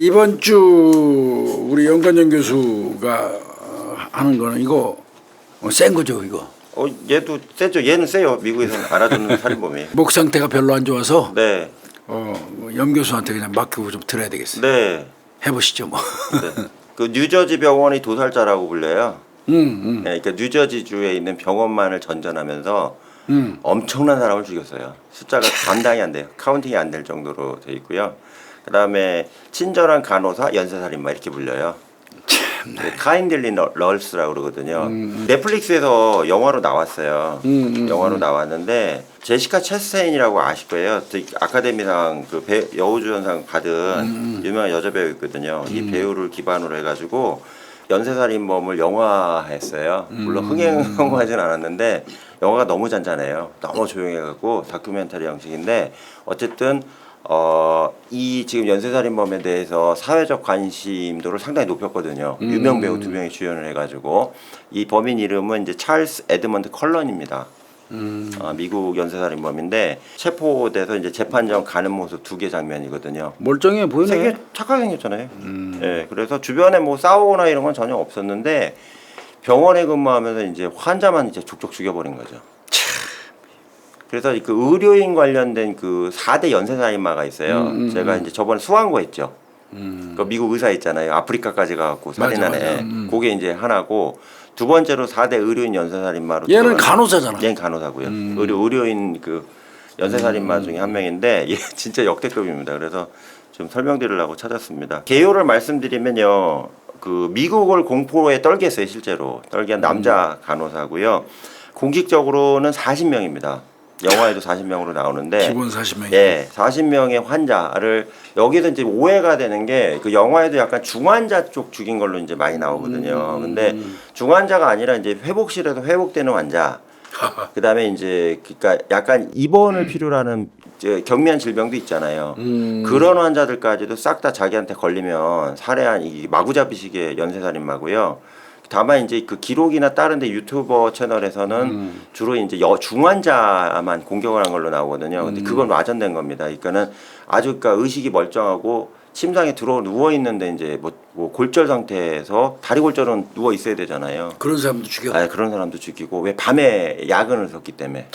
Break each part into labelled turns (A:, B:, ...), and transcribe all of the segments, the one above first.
A: 이번 주 우리 연관영 교수가 하는 거는 이거 센 거죠, 이거.
B: 얘도 세죠. 얘는 세요. 미국에서는 알아두는 살인범이에요.
A: 목 상태가 별로 안 좋아서
B: 네.
A: 염 교수한테 그냥 맡기고 좀 들어야 되겠어요.
B: 네.
A: 해보시죠, 뭐.
B: 네. 그 뉴저지 병원이 도살자라고 불려요. 네, 그러니까 뉴저지주에 있는 병원만을 전전하면서 엄청난 사람을 죽였어요. 숫자가 감당이 안 돼요. 카운팅이 안 될 정도로 돼 있고요. 그다음에 친절한 간호사, 연쇄살인마 이렇게 불려요. 네, 카인들리 널스라고 그러거든요. 넷플릭스에서 영화로 나왔어요. 영화로 나왔는데 제시카 체스테인이라고 아실 거예요. 아카데미상 그 여우주연상 받은 유명한 여자 배우 있거든요. 이 배우를 기반으로 해가지고 연쇄살인범을 영화했어요. 물론 흥행하진 않았는데 영화가 너무 잔잔해요. 너무 조용해갖고 다큐멘터리 형식인데 어쨌든 이 지금 연쇄살인범에 대해서 사회적 관심도를 상당히 높였거든요. 유명 배우 2명이 주연을 해가지고 이 범인 이름은 이제 찰스 에드먼드 컬런입니다. 미국 연쇄살인범인데 체포돼서 이제 재판정 가는 모습 2개 장면이거든요.
A: 멀쩡해 보이네.
B: 되게 착하게 생겼잖아요. 네, 그래서 주변에 뭐 싸우거나 이런 건 전혀 없었는데 병원에 근무하면서 이제 환자만 이제 족족 죽여버린 거죠. 그래서 그 의료인 관련된 그 4대 연쇄살인마가 있어요. 제가 이제 저번에 수강고 했죠. 그 미국 의사 있잖아요. 아프리카까지 가갖고 살인한 애. 그게 이제 하나고 두 번째로 4대 의료인 연쇄살인마로.
A: 얘는 간호사잖아.
B: 얘는 간호사고요. 의료인 그 연쇄살인마 중에 한 명인데 얘 진짜 역대급입니다. 그래서 좀 설명드리려고 찾았습니다. 개요를 말씀드리면요. 그 미국을 공포에 떨게 했어요. 실제로. 떨게 한 남자 간호사고요. 공식적으로는 40명입니다. 영화에도 40명으로 나오는데
A: 기본 40명이.
B: 예, 40명의 환자를 여기서 이제 오해가 되는 게 그 영화에도 약간 중환자 쪽 죽인 걸로 이제 많이 나오거든요. 근데 중환자가 아니라 이제 회복실에서 회복되는 환자. 그다음에 이제 그러니까 약간 입원을 필요로 하는 이제 경미한 질병도 있잖아요. 그런 환자들까지도 싹 다 자기한테 걸리면 살해한 이 마구잡이식의 연쇄살인마고요. 다만 이제 그 기록이나 다른데 유튜버 채널에서는 주로 이제 중환자만 공격을 한 걸로 나오거든요. 근데 그건 와전된 겁니다. 그러니까는 아주 그러니까 의식이 멀쩡하고 침상에 누워 있는데 이제 뭐 골절 상태에서 다리 골절은 누워 있어야 되잖아요.
A: 그런 사람도 죽여.
B: 아, 그런 사람도 죽이고 왜 밤에 야근을 섰기 때문에.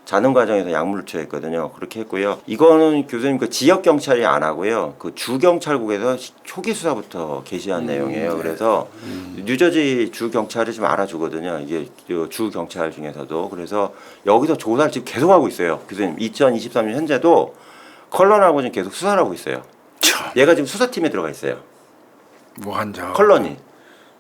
B: 자는 과정에서 약물을 투여했거든요. 그렇게 했고요. 이거는 교수님 그 지역 경찰이 안 하고요. 그 주 경찰국에서 초기 수사부터 게시한 내용이에요. 그래서 뉴저지 주 경찰이 좀 알아주거든요. 이게 주 경찰 중에서도. 그래서 여기서 조사를 지금 계속 하고 있어요. 교수님 2023년 현재도 컬런하고 지금 계속 수사를 하고 있어요. 얘가 지금 수사팀에 들어가 있어요.
A: 뭐 환자.
B: 컬런이.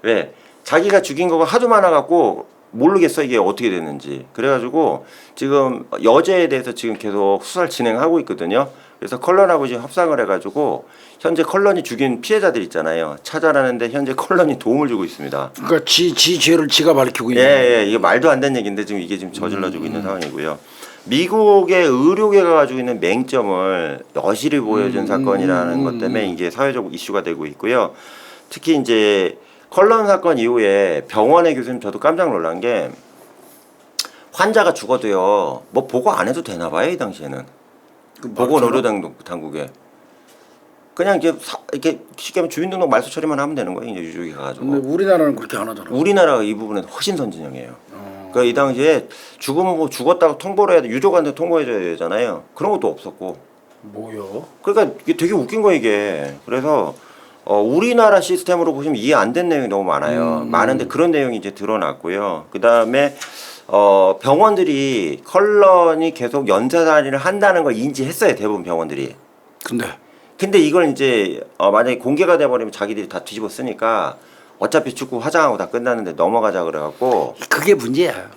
B: 왜? 자기가 죽인 거가 하도 많아갖고 모르겠어 이게 어떻게 됐는지. 그래가지고 지금 여죄에 대해서 지금 계속 수사를 진행하고 있거든요. 그래서 컬런하고 지금 협상을 해가지고 현재 컬런이 죽인 피해자들 있잖아요. 찾아라는데 현재 컬런이 도움을 주고 있습니다.
A: 그러니까 지 죄를 지가 밝히고 있는.
B: 예, 이게 말도 안 되는 얘기인데 지금 이게 지금 저질러주고 있는 상황이고요. 미국의 의료계가 가지고 있는 맹점을 여실히 보여준 사건이라는 것 때문에 이게 사회적 이슈가 되고 있고요. 특히 이제 컬런 사건 이후에 병원의 교수님 저도 깜짝 놀란 게 환자가 죽어도요 뭐 보고 안 해도 되나 봐요 이 당시에는 보건의료당국에 그냥 이렇게 쉽게 하면 주민등록 말소 처리만 하면 되는 거예요 이제 유족이 가가지고.
A: 근데 우리나라는 그렇게 안 하잖아.
B: 우리나라가 이 부분에 훨씬 선진형이에요. 그러니까 이 당시에 죽으면 뭐 죽었다고 통보를 해야 돼. 유족한테 통보해줘야 되잖아요. 그런 것도 없었고.
A: 뭐요?
B: 그러니까 이게 되게 웃긴 거 이게. 그래서 우리나라 시스템으로 보시면 이해 안 된 내용이 너무 많아요. 많은데 그런 내용이 이제 드러났고요. 그 다음에 병원들이 컬런이 계속 연쇄살인을 한다는 걸 인지했어요. 대부분 병원들이. 근데 이걸 이제 만약에 공개가 돼버리면 자기들이 다 뒤집어 쓰니까 어차피 축구 화장하고 다 끝났는데 넘어가자 그래갖고.
A: 그게 문제야.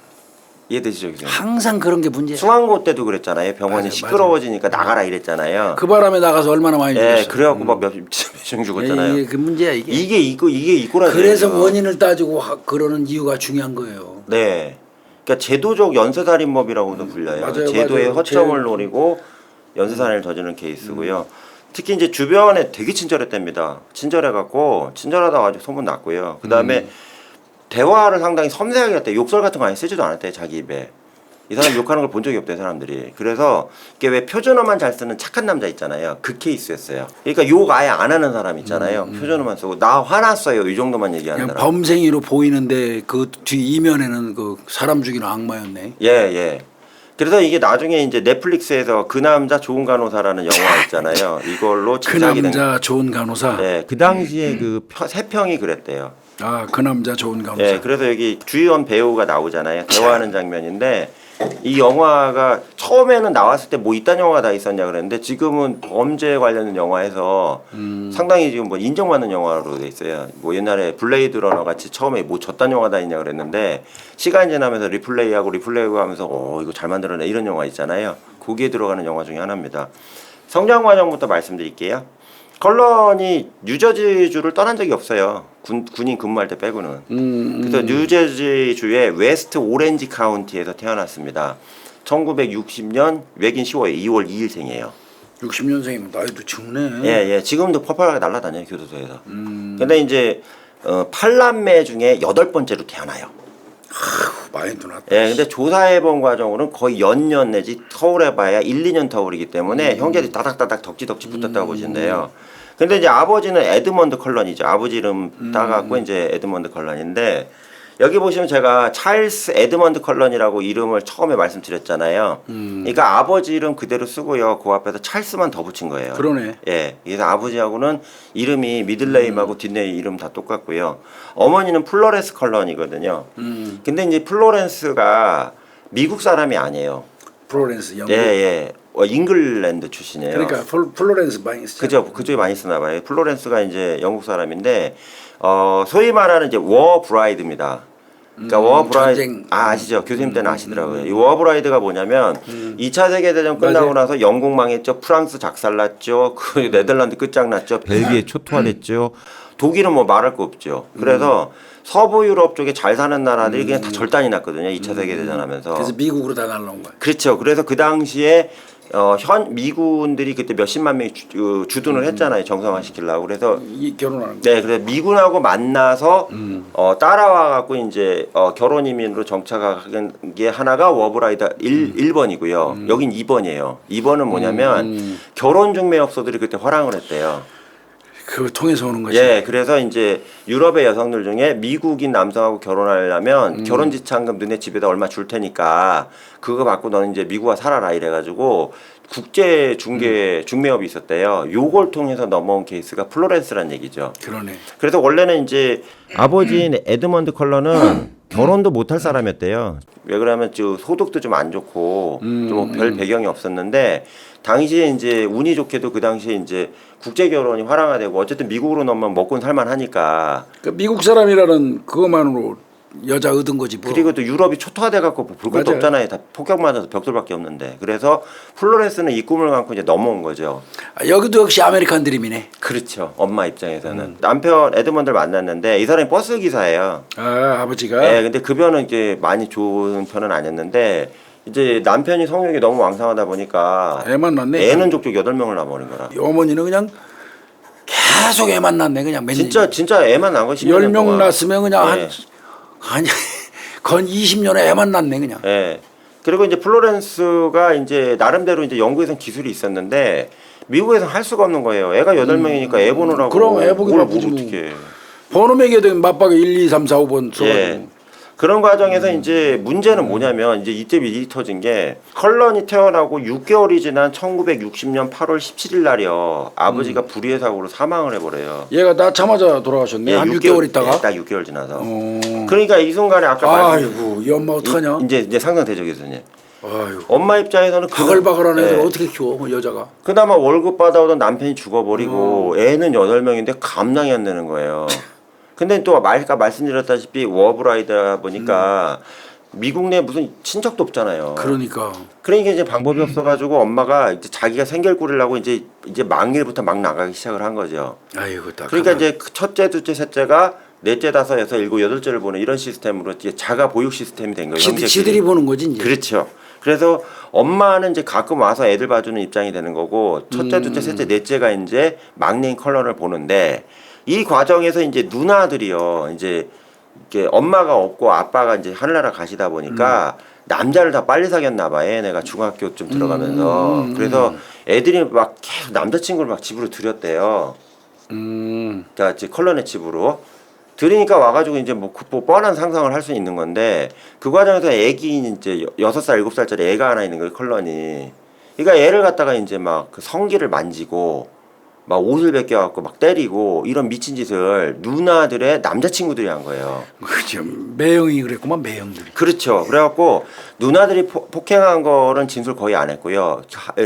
B: 이해되시죠? 교수님?
A: 항상 그런 게 문제야.
B: 중앙고 때도 그랬잖아요. 병원이
A: 맞아,
B: 시끄러워지니까 나가라 이랬잖아요.
A: 그 바람에 나가서 얼마나 많이 죽었어.
B: 예, 그래갖고 막 몇명 죽었잖아요.
A: 그 문제야 이게.
B: 이게 이거라.
A: 그래서 원인을 따지고 그러는 이유가 중요한 거예요.
B: 네. 그러니까 제도적 연쇄살인범이라고도 불려요.
A: 맞아요,
B: 제도의
A: 맞아요.
B: 허점을 노리고 연쇄살인을 저지르는 케이스고요. 특히 이제 주변에 되게 친절했답니다. 친절해갖고 친절하다고 아주 소문 났고요. 그 다음에 대화를 상당히 섬세하게 했대. 욕설 같은 거 많이 쓰지도 않았대 자기 입에. 이 사람 욕하는 걸 본 적이 없대요, 사람들이. 그래서 이게 왜 표준어만 잘 쓰는 착한 남자 있잖아요. 그 케이스였어요. 그러니까 욕 아예 안 하는 사람 있잖아요. 표준어만 쓰고 나 화났어요. 이 정도만 얘기하는
A: 그냥
B: 사람.
A: 범생이로 보이는데 그 뒤 이면에는 그 사람 죽이는 악마였네.
B: 예, 예. 그래서 이게 나중에 이제 넷플릭스에서 그 남자 좋은 간호사라는 영화 있잖아요. 이걸로
A: 그
B: 제작이 된.
A: 남자 좋은 간호사.
B: 예, 그 당시에 그 세 평이 그랬대요.
A: 아, 그 남자 좋은 간호사.
B: 예, 그래서 여기 주연 배우가 나오잖아요. 대화하는 장면인데 이 영화가 처음에는 나왔을 때 뭐 이딴 영화가 다 있었냐 그랬는데 지금은 범죄 관련된 영화에서 상당히 지금 뭐 인정받는 영화로 돼 있어요. 뭐 옛날에 블레이드 러너 같이 처음에 뭐 저딴 영화 다 있냐 그랬는데 시간이 지나면서 리플레이하고 하면서 이거 잘 만들어내 이런 영화 있잖아요. 거기에 들어가는 영화 중에 하나입니다. 성장 과정부터 말씀드릴게요. 컬런이 뉴저지주를 떠난 적이 없어요. 군인 근무할 때 빼고는. 그래서 뉴저지주의 웨스트 오렌지 카운티에서 태어났습니다. 1960년 외긴 10월 2월 2일생이에요.
A: 60년생이면 나이도 적네.
B: 예, 예. 지금도 퍼펄하게 날아다녀요, 교도소에서. 근데 이제 8남매 중에 8번째로 태어나요.
A: 많이 누났다.
B: 예, 근데 조사해본 과정으로는 거의 연년 내지 터울해봐야 1, 2년 터울이기 때문에 형제들이 따닥따닥 덕지덕지 붙었다고 보시는데요. 근데 이제 아버지는 에드먼드 컬런이죠. 아버지 이름 따갖고 이제 에드먼드 컬런인데 여기 보시면 제가 찰스 에드먼드 컬런이라고 이름을 처음에 말씀드렸잖아요. 그러니까 아버지 이름 그대로 쓰고요. 그 앞에서 찰스만 더 붙인 거예요.
A: 그러네.
B: 예, 그래서 아버지하고는 이름이 미들네임하고 뒷네임 이름 다 똑같고요. 어머니는 플로렌스 컬런이거든요. 근데 이제 플로렌스가 미국 사람이 아니에요.
A: 플로렌스 영국.
B: 예, 예. 잉글랜드 출신이에요.
A: 그러니까 플로렌스 많이 쓰죠.
B: 그죠, 그쪽에 많이 쓰나 봐요. 플로렌스가 이제 영국 사람인데 소위 말하는 이제 워 브라이드입니다. 그러니까 워 브라이드
A: 전쟁.
B: 아시죠? 교수님 때는 아시더라고요. 이 워 브라이드가 뭐냐면 2차 세계 대전 끝나고
A: 맞아요.
B: 나서 영국 망했죠. 프랑스 작살났죠. 그 네덜란드 끝장났죠. 벨기에 초토화됐죠. 독일은 뭐 말할 거 없죠. 그래서 서부 유럽 쪽에 잘 사는 나라들이 그냥 다 절단이 났거든요. 2차 세계 대전 하면서.
A: 그래서 미국으로 다 날라온 거야.
B: 그렇죠. 그래서 그 당시에 현 미군들이 그때 몇십만 명이 주둔을 했잖아요. 정상화 시키려고. 그래서
A: 결혼하는 거.
B: 네, 그래서 미군하고 만나서 따라와 갖고 이제 결혼 이민으로 정착한 게 하나가 워브라이더 1번이고요. 여긴 2번이에요. 2번은 뭐냐면 결혼 중매업소들이 그때 허랑을 했대요.
A: 그걸 통해서 오는 거지.
B: 예, 그래서 이제 유럽의 여성들 중에 미국인 남성하고 결혼하려면 결혼 지참금 너네 집에다 얼마 줄 테니까 그거 받고 너는 이제 미국 와 살아라 이래가지고 국제 중매업이 있었대요. 요걸 통해서 넘어온 케이스가 플로렌스란 얘기죠.
A: 그러네.
B: 그래서 원래는 이제 아버지인 에드먼드 컬런은 결혼도 못할 사람이었대요. 왜 그러냐면 저 소득도 좀 안 좋고 좀 별 배경이 없었는데 당시에 이제 운이 좋게도 그 당시에 이제 국제 결혼이 활성화되고 어쨌든 미국으로 넘으면 먹고는 살만하니까.
A: 그 미국 사람이라는 그것만으로 여자 얻은 거지 뭐.
B: 그리고 또 유럽이 초토화돼 갖고 볼 것도
A: 맞아요.
B: 없잖아요. 다 폭격 맞아서 벽돌밖에 없는데. 그래서 플로렌스는 이 꿈을 갖고 이제 넘어온 거죠.
A: 아, 여기도 역시 아메리칸 드림이네.
B: 그렇죠. 엄마 입장에서는 남편 에드먼드를 만났는데 이 사람이 버스 기사예요.
A: 아, 아버지가.
B: 네, 근데 급여는 이제 많이 좋은 편은 아니었는데 이제 남편이 성욕이 너무 왕성하다 보니까
A: 애만 낳네.
B: 애는 족족 8명을 낳아버린 거라.
A: 어머니는 그냥 계속 애만 낳네. 그냥 맨
B: 진짜 애만 낳은 거 10년
A: 10명 낳았으면 그냥
B: 예.
A: 건 20년에 애만 낳네 그냥.
B: 예. 그리고 이제 플로렌스가 이제 나름대로 이제 영국에선 기술이 있었는데 미국에선 할 수가 없는 거예요. 애가 8명이니까 애 보느라고.
A: 그럼 애 보기 바쁘지 뭐.
B: 어떻게.
A: 번호 매겨야 되면 맞박에 1, 2, 3, 4, 5번 써가지고.
B: 예. 그런 과정에서 이제 문제는 뭐냐면 이제 이때 일이 터진 게 컬런이 태어나고 6개월이 지난 1960년 8월 17일 날이요. 아버지가 불의의 사고로 사망을 해버려요.
A: 얘가 낳자마자 돌아가셨네. 한 6개월 있다가.
B: 예, 딱 6개월 지나서.
A: 어.
B: 그러니까 이 순간에 아까
A: 아이고 이 엄마 어떡하냐.
B: 이제 상상되죠, 교수님.
A: 아이고.
B: 엄마 입장에서는
A: 바글바글한 애들
B: 예.
A: 어떻게 키워 그 여자가.
B: 그나마 월급 받아오던 남편이 죽어버리고 애는 8명인데 감당이 안 되는 거예요. 근데 또 아까 말씀드렸다시피 워브라이드다 보니까 미국 내 무슨 친척도 없잖아요.
A: 그러니까
B: 이제 방법이 없어가지고 엄마가 이제 자기가 생계를 꾸리려고 이제 망일부터 막 나가기 시작을 한 거죠.
A: 아이고 딱.
B: 그러니까 이제 첫째, 둘째, 셋째가 넷째, 다섯, 여섯, 일곱, 여덟째를 보는 이런 시스템으로 이제 자가 보육 시스템이 된 거예요.
A: 지들이 보는 거지 이제.
B: 그렇죠. 그래서 엄마는 이제 가끔 와서 애들 봐주는 입장이 되는 거고 첫째, 둘째, 셋째, 넷째가 이제 막내인 컬런을 보는데 이 과정에서 이제 누나들이요. 이제 이렇게 엄마가 없고 아빠가 이제 하늘나라 가시다 보니까 남자를 다 빨리 사귀었나 봐. 얘네가 중학교쯤 들어가면서. 그래서 애들이 막 계속 남자친구를 막 집으로 들였대요. 그러니까 이제 컬러네 집으로. 들으니까 와가지고 이제 뭐 뻔한 상상을 할 수 있는 건데 그 과정에서 애기 이제 6살, 7살짜리 애가 하나 있는 거예요, 컬러니. 그러니까 애를 갖다가 이제 막 그 성기를 만지고 막 옷을 벗겨갖고 막 때리고 이런 미친 짓을 누나들의 남자친구들이 한 거예요.
A: 그죠. 매형이 그랬구만 매형들이.
B: 그렇죠. 그래갖고 누나들이 폭행한 거는 진술 거의 안 했고요.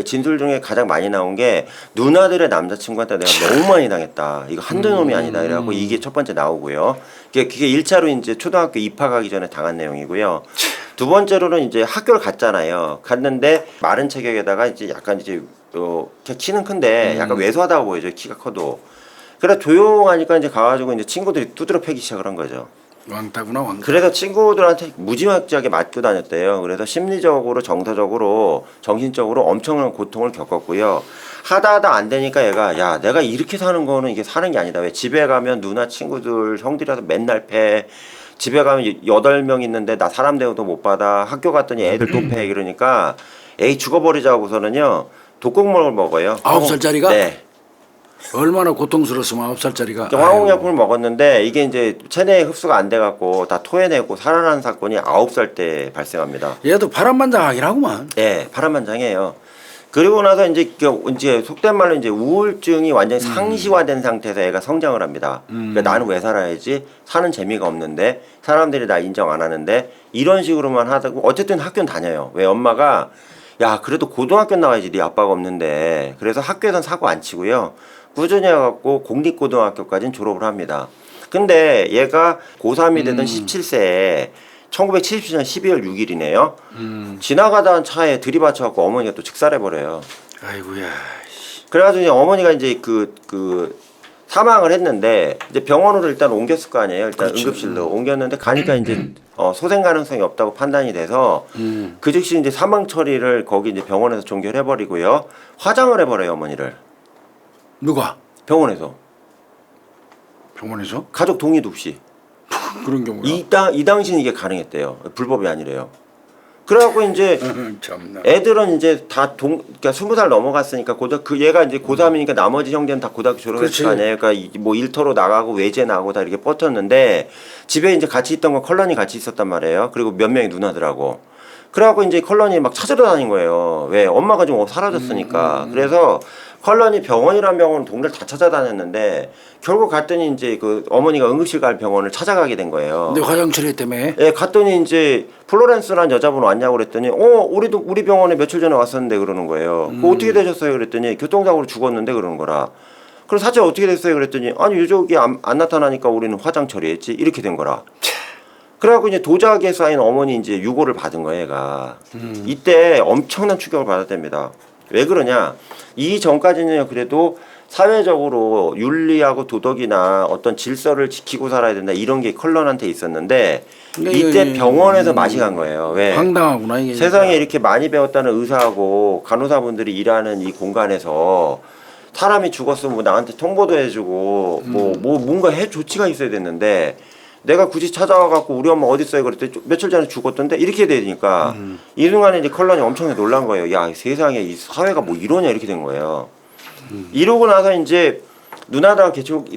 B: 진술 중에 가장 많이 나온 게 누나들의 남자친구한테 내가 너무 많이 당했다. 이거 한두 놈이 아니다. 이래갖고 이게 첫 번째 나오고요. 그게 1차로 이제 초등학교 입학하기 전에 당한 내용이고요. 두 번째로는 이제 학교를 갔잖아요. 갔는데 마른 체격에다가 이제 약간 이제 키는 큰데 약간 왜소하다고 보여요. 키가 커도. 그래 조용하니까 이제 가가지고 이제 친구들이 두드려 패기 시작을 한 거죠.
A: 왕따구나 왕따.
B: 그래서 친구들한테 무지막지하게 맞고 다녔대요. 그래서 심리적으로, 정서적으로, 정신적으로 엄청난 고통을 겪었고요. 하다 안 되니까 얘가 야 내가 이렇게 사는 거는 이게 사는 게 아니다. 왜 집에 가면 누나 친구들 형들이라서 맨날 패. 집에 가면 8명 있는데 나 사람 대우도 못 받아. 학교 갔더니 애들 또 패. 이러니까 에이 죽어버리자고서는요. 독극물을 먹어요.
A: 9살짜리가?
B: 네.
A: 얼마나 고통스러웠으면 9살짜리가.
B: 화학약품을 먹었는데 이게 이제 체내에 흡수가 안 돼갖고 다 토해내고 살아난 사건이 9살 때 발생합니다.
A: 얘도 바람만장하긴 하구만.
B: 네, 파란만장해요. 그리고 나서 이제 속된 말로 이제 우울증이 완전히 상시화된 상태에서 애가 성장을 합니다. 그러니까 나는 왜 살아야지? 사는 재미가 없는데 사람들이 나 인정 안 하는데 이런 식으로만 하다고 어쨌든 학교는 다녀요. 왜 엄마가 야 그래도 고등학교 나가야지 네 아빠가 없는데 그래서 학교에선 사고 안 치고요. 꾸준히 해갖고 공립고등학교까지는 졸업을 합니다. 근데 얘가 고3이 되던 17세에 1977년 12월 6일이네요. 지나가던 차에 들이받쳐갖고 어머니가 또 즉살해버려요.
A: 아이고야.
B: 그래가지고 이제 어머니가 이제 사망을 했는데 이제 병원으로 일단 옮겼을 거 아니에요. 일단
A: 그렇죠.
B: 응급실로 옮겼는데 가니까 이제 소생 가능성이 없다고 판단이 돼서 그 즉시 이제 사망 처리를 거기 이제 병원에서 종결해버리고요. 화장을 해버려요 어머니를.
A: 누가?
B: 병원에서.
A: 병원에서?
B: 가족 동의도 없이.
A: 그런 경우가.
B: 이 당시는 이게 가능했대요. 불법이 아니래요. 그래갖고 이제
A: 참나.
B: 애들은 이제 그러니까 20살 넘어갔으니까 얘가 이제 고3이니까 나머지 형제는 다 고등학교 졸업했을 거 아니에요. 그러니까 뭐 일터로 나가고 외제 나가고 다 이렇게 뻗었는데 집에 이제 같이 있던 건 컬러니 같이 있었단 말이에요. 그리고 몇 명의 누나들하고. 그래갖고 이제 컬러니 막 찾으러 다닌 거예요. 왜? 엄마가 좀 사라졌으니까. 그래서 컬러니 병원이란 병원은 동네를 다 찾아다녔는데 결국 갔더니 이제 그 어머니가 응급실 갈 병원을 찾아가게 된 거예요.
A: 근데 화장 처리 때문에.
B: 예, 갔더니 이제 플로렌스라는 여자분 왔냐고 그랬더니 우리 병원에 며칠 전에 왔었는데 그러는 거예요. 그거 어떻게 되셨어요? 그랬더니 교통사고로 죽었는데 그러는 거라. 그럼 사실 어떻게 됐어요? 그랬더니 아니 유족이 안 나타나니까 우리는 화장 처리했지 이렇게 된 거라. 그래갖고 이제 도자기에 쌓인 어머니 이제 유고를 받은 거예요, 얘가. 이때 엄청난 충격을 받았답니다. 왜 그러냐? 이 전까지는 그래도 사회적으로 윤리하고 도덕이나 어떤 질서를 지키고 살아야 된다 이런 게 컬런한테 있었는데 이때 병원에서 맛이 간 거예요. 왜?
A: 황당하구나 이게.
B: 세상에 이렇게 많이 배웠다는 의사하고 간호사분들이 일하는 이 공간에서 사람이 죽었으면 뭐 나한테 통보도 해주고 뭐 뭔가 조치가 있어야 됐는데 내가 굳이 찾아와갖고 우리 엄마 어디 있어요? 그랬더니 며칠 전에 죽었던데 이렇게 되니까 이 순간에 이제 컬런이 엄청나게 놀란 거예요. 야 세상에 이 사회가 뭐 이러냐 이렇게 된 거예요. 이러고 나서 이제 누나들하고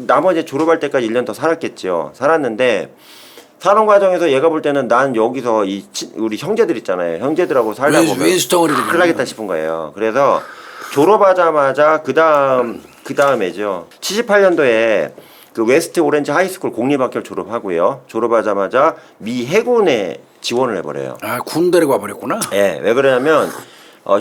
B: 나머지 졸업할 때까지 1년 더 살았겠죠. 살았는데 사는 과정에서 얘가 볼 때는 난 여기서 우리 형제들 있잖아요. 형제들하고 살다 보면 큰일 나겠다 싶은 거예요. 그래서 졸업하자마자 그 다음에죠. 78년도에 그 웨스트 오렌지 하이스쿨 공립학교를 졸업하고요. 졸업하자마자 미 해군에 지원을 해버려요.
A: 아 군대를 가버렸구나.
B: 예, 왜 그러냐면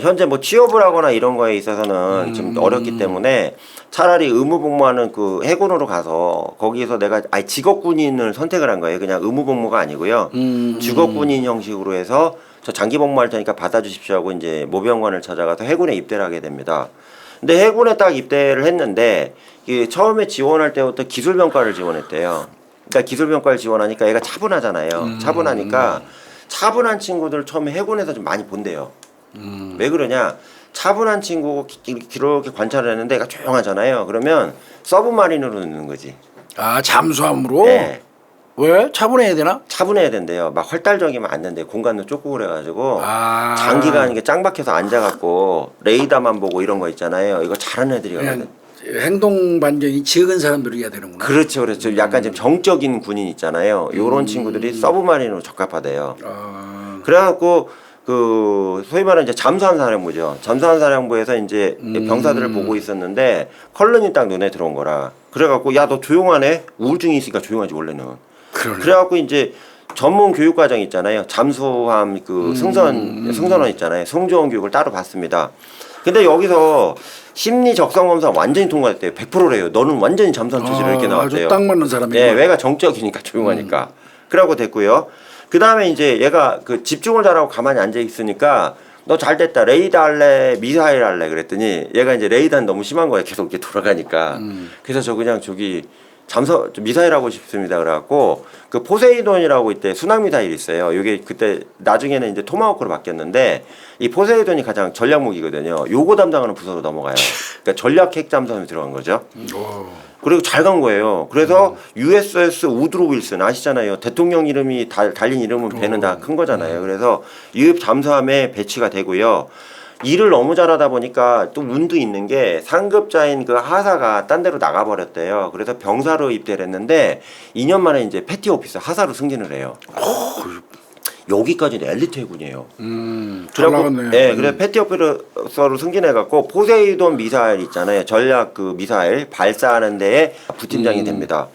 B: 현재 뭐 취업을 하거나 이런 거에 있어서는 좀 어렵기 때문에 차라리 의무복무하는 그 해군으로 가서 거기서 내가 직업군인을 선택을 한 거예요. 그냥 의무복무가 아니고요. 직업군인 형식으로 해서 저 장기 복무할 테니까 받아주십시오 하고 이제 모병관을 찾아가서 해군에 입대를 하게 됩니다. 근데 해군에 딱 입대를 했는데 처음에 지원할 때부터 기술병과를 지원했대요. 그러니까 기술병과를 지원하니까 얘가 차분하잖아요. 차분하니까 차분한 친구들 처음에 해군에서 좀 많이 본대요. 왜 그러냐? 차분한 친구 이렇게 관찰을 했는데 얘가 조용하잖아요. 그러면 서브마린으로 넣는 거지.
A: 아 잠수함으로.
B: 네.
A: 왜? 차분해야 되나?
B: 차분해야 된대요. 막 활달적이면 안 된대요. 공간도 좁고 그래가지고
A: 아.
B: 장기간 이게 짱 박혀서 앉아갖고 레이더만 보고 이런 거 있잖아요. 이거 잘하는 애들이
A: 그냥
B: 가거든.
A: 행동 반경이 적은 사람들이 해야 되는구나.
B: 그렇죠, 그렇죠. 약간 좀 정적인 군인 있잖아요. 요런 친구들이 서브마린으로 적합하대요.
A: 아.
B: 그래갖고 그 소위 말하는 이제 잠수함 사령부죠. 잠수함 사령부에서 이제 병사들을 보고 있었는데 컬런이 딱 눈에 들어온 거라. 그래갖고 야 너 조용하네. 우울증이 있으니까 조용하지 원래는.
A: 그러네.
B: 그래갖고 이제 전문 교육 과정 있잖아요. 잠수함 그 승선원 있잖아요. 승조원 교육을 따로 받습니다. 근데 여기서 심리 적성 검사 완전히 통과했대요. 100%래요. 너는 완전히 잠수함 처지로 이렇게 나왔대요.
A: 아주 딱 맞는 사람이고.
B: 예, 왜가 정적이니까 조용하니까. 그러고 됐고요. 그 다음에 이제 얘가 그 집중을 잘하고 가만히 앉아 있으니까 너 잘 됐다. 레이더 할래? 미사일 할래? 그랬더니 얘가 이제 레이더는 너무 심한 거예요. 계속 이렇게 돌아가니까. 그래서 저 그냥 저기 미사일 하고 싶습니다. 그래갖고 그 포세이돈이라고 이때 순항 미사일 있어요. 이게 그때 나중에는 이제 토마호크로 바뀌었는데 이 포세이돈이 가장 전략 무기거든요. 요거 담당하는 부서로 넘어가요. 그러니까 전략 핵 잠수함이 들어간 거죠. 그리고 잘 간 거예요. 그래서 USS 우드로 윌슨 아시잖아요. 대통령 이름이 달린 이름은 배는 다 큰 거잖아요. 그래서 이 잠수함에 배치가 되고요. 일을 너무 잘하다 보니까 또 운도 있는 게 상급자인 그 하사가 딴 데로 나가버렸대요. 그래서 병사로 입대를 했는데 2년 만에 이제 패티 오피서 하사로 승진을 해요. 여기까지는 엘리트 해군이에요.
A: 잘 나갔네.
B: 네, 그래서 패티 오피서로 승진해갖고 포세이돈 미사일 있잖아요. 전략 그 미사일 발사하는 데에 부팀장이 됩니다.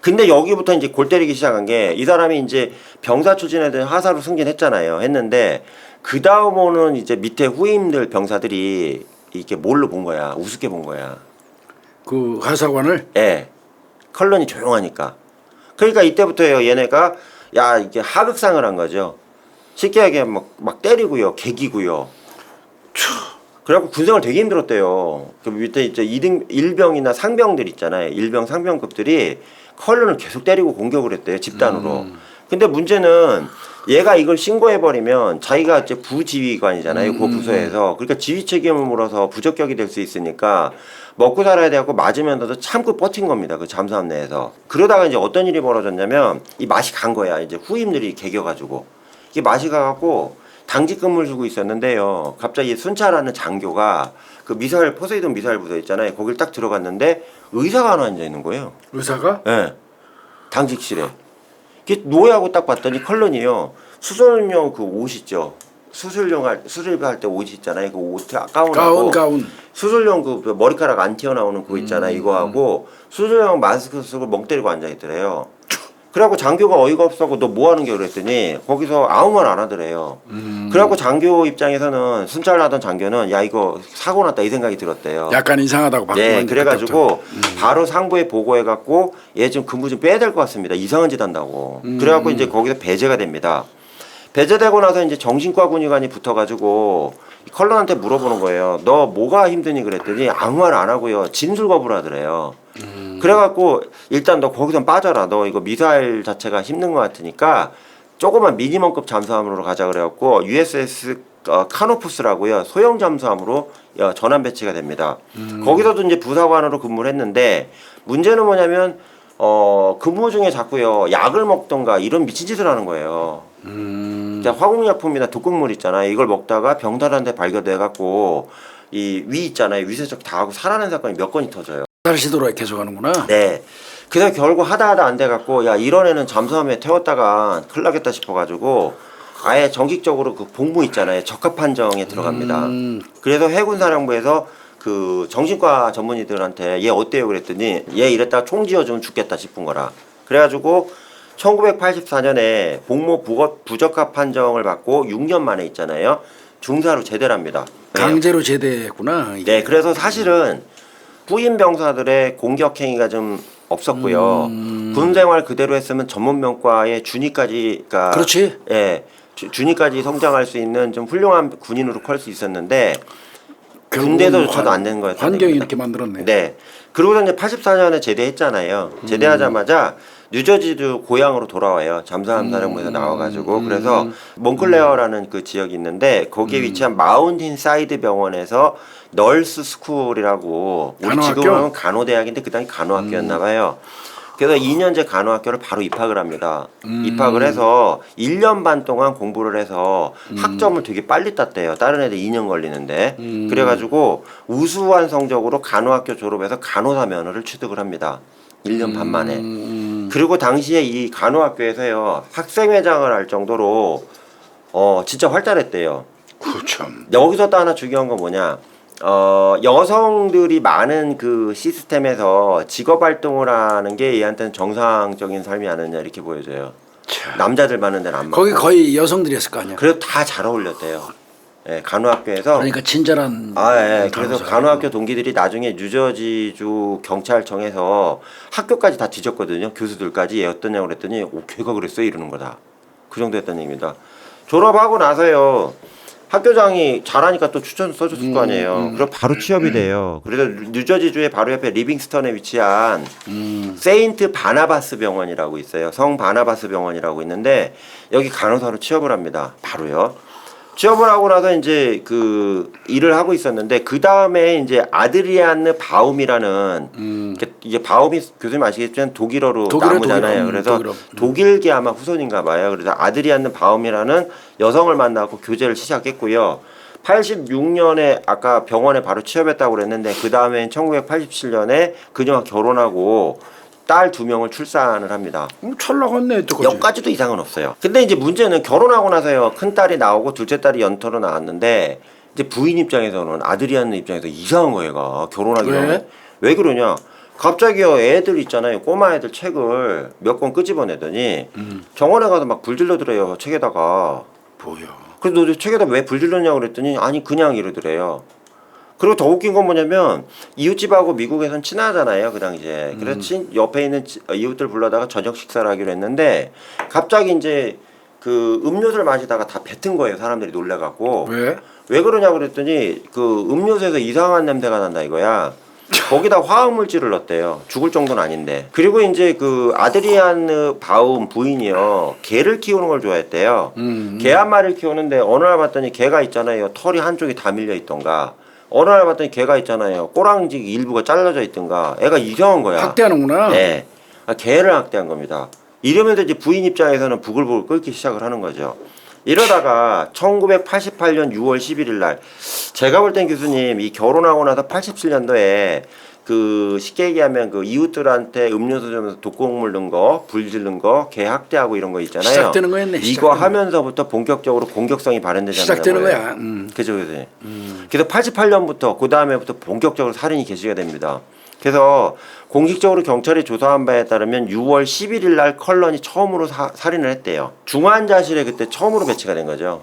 B: 근데 여기부터 이제 골 때리기 시작한 게 이 사람이 이제 병사 출신 애들 하사로 승진했잖아요. 했는데 그 다음 오는 이제 밑에 후임들 병사들이 이렇게 뭘로 본 거야? 우습게 본 거야.
A: 그 하사관을.
B: 예. 컬런이 조용하니까. 그러니까 이때부터요. 얘네가 야 이게 하극상을 한 거죠. 쉽게 얘기해 막 때리고요, 개기고요. 그래갖고 군생활 되게 힘들었대요. 그 밑에 이제 일병이나 상병들 있잖아요. 일병 상병급들이 컬런을 계속 때리고 공격을 했대요. 집단으로. 근데 문제는 얘가 이걸 신고해버리면 자기가 이제 부지휘관이잖아요. 그 부서에서. 그러니까 지휘 책임을 물어서 부적격이 될 수 있으니까 먹고 살아야 돼갖고 맞으면서도 참고 버틴 겁니다. 그 잠수함 내에서. 그러다가 이제 어떤 일이 벌어졌냐면 이 맛이 간 거야. 이제 후임들이 개겨가지고. 이게 맛이 가갖고 당직 근무를 주고 있었는데요. 갑자기 순찰하는 장교가 그 미사일 포세이돈 미사일 부서 있잖아요. 거길 딱 들어갔는데 의사가 하나 앉아 있는 거예요.
A: 의사가?
B: 예. 네. 당직실에. 이게 노예하고 딱 봤더니 컬런이요. 수술용 그 옷 있죠. 수술할 때 옷 있잖아요. 그 옷 가운하고
A: 가운.
B: 수술용 그 머리카락 안 튀어나오는 그거 있잖아요. 이거 하고 수술용 마스크 쓰고 멍 때리고 앉아 있더래요. 그래갖고 장교가 어이가 없어서 너 뭐 하는 게 그랬더니 거기서 아무 말 안 하더래요. 그래갖고 장교 입장에서는 순찰하던 장교는 야 이거 사고 났다 이 생각이 들었대요.
A: 약간 이상하다고 바꾸면.
B: 네, 그래가지고 바로 상부에 보고해갖고 얘 좀 근무 좀 빼야 될 것 같습니다. 이상한 짓 한다고. 그래갖고 이제 거기서 배제가 됩니다. 배제되고 나서 이제 정신과 군의관이 붙어가지고 컬런한테 물어보는 거예요. 너 뭐가 힘드니 그랬더니 아무 말 안 하고요. 진술 거부를 하더래요. 그래갖고 일단 너 거기선 빠져라. 너 이거 미사일 자체가 힘든 것 같으니까 조그만 미니멈급 잠수함으로 가자 그래갖고 USS 카노푸스라고요. 소형 잠수함으로 전환 배치가 됩니다. 거기서도 이제 부사관으로 근무를 했는데 문제는 뭐냐면 근무 중에 자꾸요 약을 먹던가 이런 미친 짓을 하는 거예요. 화공약품이나 독극물 있잖아요. 이걸 먹다가 병사한테 발견돼갖고 이 위 있잖아요. 위세척 다 하고 살아낸 사건이 몇 건이 터져요.
A: 살시도록 계속 하는구나.
B: 네. 그래서 결국 하다 안 돼갖고 야 이런 애는 잠수함에 태웠다가 큰일 나겠다 싶어가지고 아예 정식적으로 그 복무 있잖아요. 적합 판정에 들어갑니다. 그래서 해군사령부에서 그 정신과 전문의들한테 얘 어때요 그랬더니 얘 이랬다가 총 지어주면 죽겠다 싶은 거라. 그래가지고 1984년에 복무 부적합 판정을 받고 6년 만에 있잖아요. 중사로 제대를 합니다.
A: 강제로 제대했구나. 이게.
B: 네, 그래서 사실은 후임 병사들의 공격 행위가 좀 없었고요. 군 생활 그대로 했으면 전문병과의 준위까지, 그러니까
A: 그렇지.
B: 예, 준위까지 성장할 수 있는 좀 훌륭한 군인으로 클 수 있었는데 군대도조차도 안 된 거였어요.
A: 환경이 이렇게 만들었네.
B: 네. 그러고서 이제 84년에 제대했잖아요. 제대하자마자 뉴저지주 고향으로 돌아와요. 잠수함 사령부에서 나와가지고 그래서 몬클레어라는 그 지역이 있는데 거기에 위치한 마운틴 사이드 병원에서 널스 스쿨이라고 우리
A: 간호학교?
B: 지금은 간호대학인데 그 당시 간호학교였나 봐요. 그래서 2년제 간호학교를 바로 입학을 합니다. 입학을 해서 1년 반 동안 공부를 해서 학점을 되게 빨리 땄대요. 다른 애들 2년 걸리는데. 그래가지고 우수한 성적으로 간호학교 졸업해서 간호사 면허를 취득을 합니다. 1년 반 만에. 그리고 당시에 이 간호학교에서요 학생회장을 할 정도로 진짜 활달했대요.
A: 그렇죠.
B: 여기서 또 하나 중요한 건 뭐냐? 여성들이 많은 그 시스템에서 직업 활동을 하는 게 얘한테는 정상적인 삶이 아니냐 이렇게 보여져요.
A: 참.
B: 남자들 많은 데는 안 맞고.
A: 거기 거의 여성들이 했을 거 아니야.
B: 그래도 다 잘 어울렸대요. 예, 간호학교에서.
A: 그러니까 친절한.
B: 예. 그래서 간호학교 동기들이 나중에 뉴저지주 경찰청에서 학교까지 다 뒤졌거든요. 교수들까지 얘 어떠냐고 그랬더니 걔가 그랬어요 이러는 거다. 그 정도였다는 얘기입니다. 졸업하고 나서요. 학교장이 잘하니까 또 추천 써줬을 거 아니에요. 그럼 바로 취업이 돼요. 그래서 뉴저지주의 바로 옆에 리빙스턴에 위치한 세인트 바나바스 병원이라고 있어요. 성 바나바스 병원이라고 있는데 여기 간호사로 취업을 합니다. 바로요. 취업을 하고 나서 이제 그 일을 하고 있었는데 그 다음에 이제 아드리아느 바움이라는 이게 바움이 교수님 아시겠지만 독일어로 나무잖아요. 그래서 독일계 아마 후손인가 봐요. 그래서 아드리아느 바움이라는 여성을 만나고 교제를 시작했고요. 86년에 아까 병원에 바로 취업했다고 그랬는데 그 다음에 1987년에 그녀와 결혼하고 딸 2명을 출산을 합니다.
A: 철나갔네 또.
B: 여기까지도 이상은 없어요. 근데 이제 문제는 결혼하고 나서요. 큰 딸이 나오고 둘째 딸이 연터로 나왔는데 이제 부인 입장에서는 아드리아는 입장에서 이상한 거예요. 얘가 결혼하기 전에. 왜 그러냐? 갑자기요 애들 있잖아요. 꼬마 애들 책을 몇 권 끄집어내더니 병원에 가서 막 불질러더래요. 책에다가.
A: 뭐야?
B: 그래서 너 책에다 왜 불질렀냐고 그랬더니 아니 그냥 이러더래요. 그리고 더 웃긴 건 뭐냐면 이웃집하고 미국에선 친하잖아요 그 당시에. 그래서 옆에 있는 이웃들 불러다가 저녁 식사를 하기로 했는데 갑자기 이제 그 음료수를 마시다가 다 뱉은 거예요. 사람들이 놀래갖고. 왜 그러냐고 그랬더니 그 음료수에서 이상한 냄새가 난다 이거야. 거기다 화학물질을 넣었대요. 죽을 정도는 아닌데. 그리고 이제 그 아드리아느 바움 부인이요 개를 키우는 걸 좋아했대요. 개 한 마리를 키우는데 어느 날 봤더니 개가 있잖아요. 털이 한쪽이 다 밀려 있던가. 어느 날 봤더니 개가 있잖아요. 꼬랑지 일부가 잘라져 있던가. 애가 이상한 거야.
A: 학대하는구나.
B: 네. 개를 학대한 겁니다. 이러면서 이제 부인 입장에서는 부글부글 끓기 시작을 하는 거죠. 이러다가 1988년 6월 11일 날 제가 볼 땐 교수님 이 결혼하고 나서 87년도에 그 쉽게 얘기하면 그 이웃들한테 음료수 주면서 독극물 넣은 거, 불 지른 거, 개 학대하고 이런 거 있잖아요.
A: 시작되는 거였네.
B: 이거 하면서부터 본격적으로 공격성이 발현되잖아요.
A: 시작되는 거야.
B: 그죠, 교수님. 그래서 88년부터 그 다음에부터 본격적으로 살인이 개시가 됩니다. 그래서 공식적으로 경찰이 조사한 바에 따르면 6월 11일 날 컬런이 처음으로 살인을 했대요. 중환자실에 그때 처음으로 배치가 된 거죠.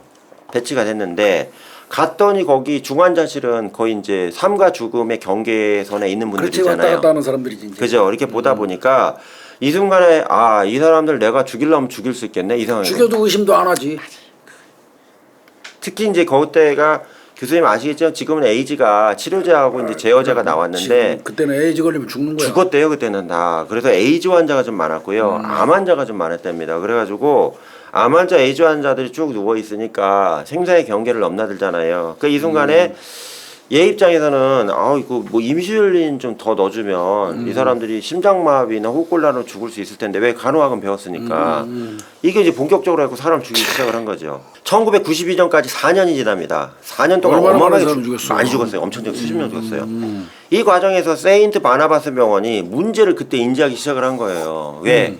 B: 배치가 됐는데 갔더니 거기 중환자실은 거의 이제 삶과 죽음의 경계선에 있는 분들이잖아요.
A: 왔다 갔다 하는 사람들이지. 이제.
B: 그죠. 이렇게 보다 보니까 이 순간에 이 사람들 내가 죽이려면 죽일 수 있겠네 이 상황에.
A: 죽여도 의심도 안 하지.
B: 특히 이제 그때가 교수님 아시겠죠? 지금은 에이즈가 치료제하고 이제 제어제가 나왔는데
A: 그때는 에이즈 걸리면 죽는 거야.
B: 죽었대요 그때는 다. 그래서 에이즈 환자가 좀 많았고요. 암 환자가 좀 많았답니다. 그래가지고 암 환자 에이즈 환자들이 쭉 누워 있으니까 생사의 경계를 넘나들잖아요. 그 이 순간에 얘 입장에서는 이거 뭐 임시울린 좀 더 넣어주면 이 사람들이 심장마비나 호흡곤란으로 죽을 수 있을 텐데 왜 간호학은 배웠으니까 이게 이제 본격적으로 해서 사람 죽이기 시작을 한 거죠. 1992년까지 4년이 지납니다. 4년 동안 어마어마하게 많이 죽었어요. 엄청 수십 명 죽었어요. 이 과정에서 세인트 바나바스 병원이 문제를 그때 인지하기 시작을 한 거예요. 왜?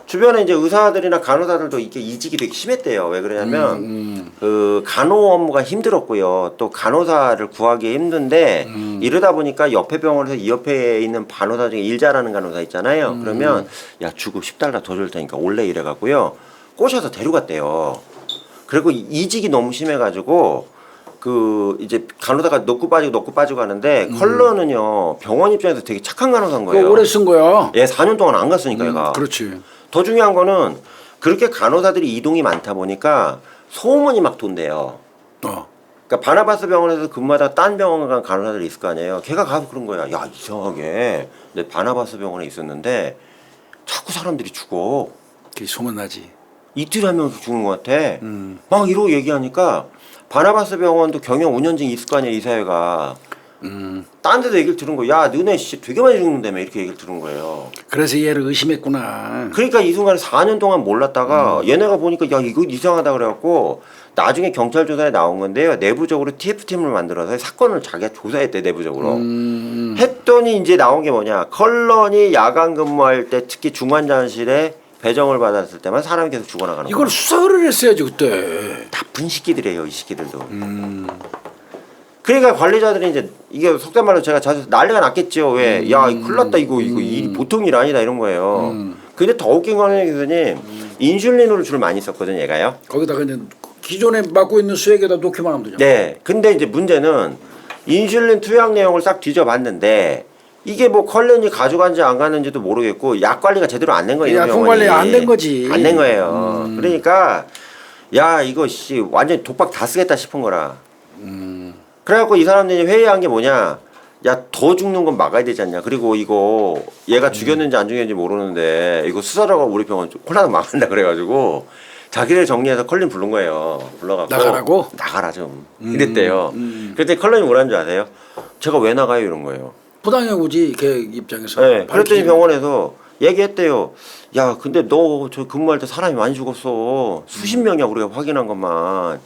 B: 주변에 이제 의사들이나 간호사들도 이게 이직이 되게 심했대요. 왜 그러냐면 그 간호 업무가 힘들었고요. 또 간호사를 구하기 힘든데 이러다 보니까 옆에 병원에서 이 옆에 있는 간호사 중에 일 잘하는 간호사 있잖아요. 그러면 야 주급 $10 더 줄 테니까 올래 이래갖고요. 꼬셔서 데려갔대요. 그리고 이직이 너무 심해가지고 그 이제 간호사가 넣고 빠지고 하는데 컬러는요 병원 입장에서 되게 착한 간호사인 거예요.
A: 오래 쓴 거야.
B: 예, 4년 동안 안 갔으니까 얘가.
A: 그렇지.
B: 더 중요한 거는 그렇게 간호사들이 이동이 많다 보니까 소문이 막 돈대요. 그러니까 바나바스 병원에서 근무하다 딴 병원 간 간호사들이 있을 거 아니에요. 걔가 가서 그런 거야. 야 이상하게 내 바나바스 병원에 있었는데 자꾸 사람들이 죽어.
A: 그게 소문나지.
B: 이틀 하면 죽는 것 같아. 막 이러고 얘기하니까 바나바스 병원도 경영 운영진이 있을 거 아니에요. 이 사회가. 딴 데도 얘기를 들은 거야. 야, 너네 씨 되게 많이 죽는다며 이렇게 얘기를 들은 거예요.
A: 그래서 얘를 의심했구나.
B: 그러니까 이 순간에 4년 동안 몰랐다가 얘네가 보니까 야 이거 이상하다 그래갖고 나중에 경찰 조사에 나온 건데요. 내부적으로 TF팀을 만들어서 사건을 자기가 조사했대 내부적으로. 했더니 이제 나온 게 뭐냐. 컬런이 야간 근무할 때 특히 중환자실에 배정을 받았을 때만 사람이 계속 죽어나가는 거야.
A: 이걸 수사를 했어야지 그때.
B: 나쁜 새끼들이에요 이 새끼들도. 그러니까 관리자들이 이제 이게 속된 말로 제가 자주 난리가 났겠죠. 왜? 야 큰일 났다 이거 일이 보통 일 아니다 이런 거예요. 근데 더 웃긴 거는 교수님 인슐린으로 줄 많이 썼거든 얘가요.
A: 거기다가 이제 기존에 맡고 있는 수액에다 놓기만 하면 되잖아.
B: 네. 근데 이제 문제는 인슐린 투약 내용을 싹 뒤져봤는데 이게 뭐 컬런이 가져간지 안 가는지도 모르겠고 약 관리가 제대로 안 된 거예요.
A: 약품 관리 안 된 거지.
B: 안 된 거예요. 그러니까 야 이거 씨 완전 히 독박 다 쓰겠다 싶은 거라. 그래갖고 이 사람들이 회의한 게 뭐냐. 야 더 죽는 건 막아야 되지 않냐. 그리고 이거 얘가 죽였는지 안 죽였는지 모르는데 이거 수사라고 우리 병원 콜라는 막한다 그래가지고 자기를 정리해서 컬린 부른 거예요. 불러갖고
A: 나가라고?
B: 나가라 좀 이랬대요. 그때 컬런이 뭐라는 줄 아세요? 제가 왜 나가요 이런 거예요.
A: 부당해 보지 걔 입장에서.
B: 네, 그랬더니
A: 밝히지.
B: 병원에서 얘기했대요. 야 근데 너 저 근무할 때 사람이 많이 죽었어. 수십 명이야 우리가 확인한 것만.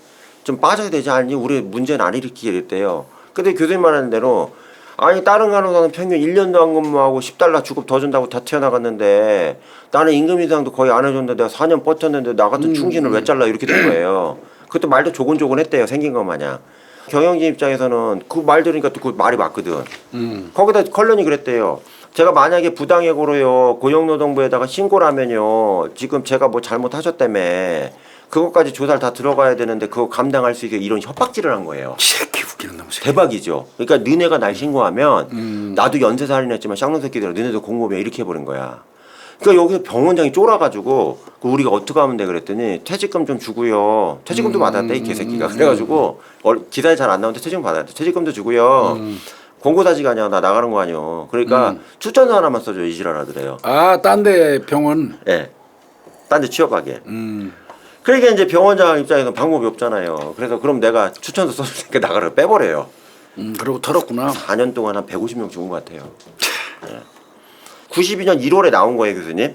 B: 좀 빠져야 되지 않니? 우리 문제는 안 일으키게 됐대요. 근데 교수님 말하는 대로 아니 다른 간호사는 평균 1년도 안 근무하고 $10 주급 더 준다고 다 튀어나갔는데 나는 임금 인상도 거의 안 해줬는데 내가 4년 버텼는데 나 같은 충신을 왜 잘라 이렇게 된 거예요. 그것도 말도 조곤조곤했대요. 생긴 것 마냥. 경영진 입장에서는 그 말 들으니까 또 그 말이 맞거든. 거기다 컬런이 그랬대요. 제가 만약에 부당해고로요 고용노동부에다가 신고를 하면요 지금 제가 뭐 잘못하셨다며 그것까지 조사를 다 들어가야 되는데 그거 감당할 수 있게 이런 협박질을 한 거예요.
A: 새끼 웃기는 놈 새끼.
B: 대박이죠. 그러니까 너네가 날 신고하면 나도 연쇄살인했지만 쌍놈 새끼들아 너네도 공범이야 이렇게 해버린 거야. 그러니까 여기서 병원장이 쫄아가지고 우리가 어떻게 하면 돼 그랬더니 퇴직금 좀 주고요. 퇴직금도 받았대 이 개새끼가. 그래가지고 기사에 잘 안 나오는데 퇴직금 받았대. 퇴직금도 주고요. 공고사직 아니야 나 나가는 거 아니요. 그러니까 추천서 하나만 써줘 이 지랄하더래요.
A: 아, 딴 데 병원.
B: 예. 네. 딴 데 취업하게. 그러니까 이제 병원장 입장에서는 방법이 없잖아요. 그래서 그럼 내가 추천서 써줄 테니까 나가라 빼버려요.
A: 그러고 털었구나.
B: 4년 동안 한 150명 죽은 것 같아요. 네. 92년 1월에 나온 거예요, 교수님.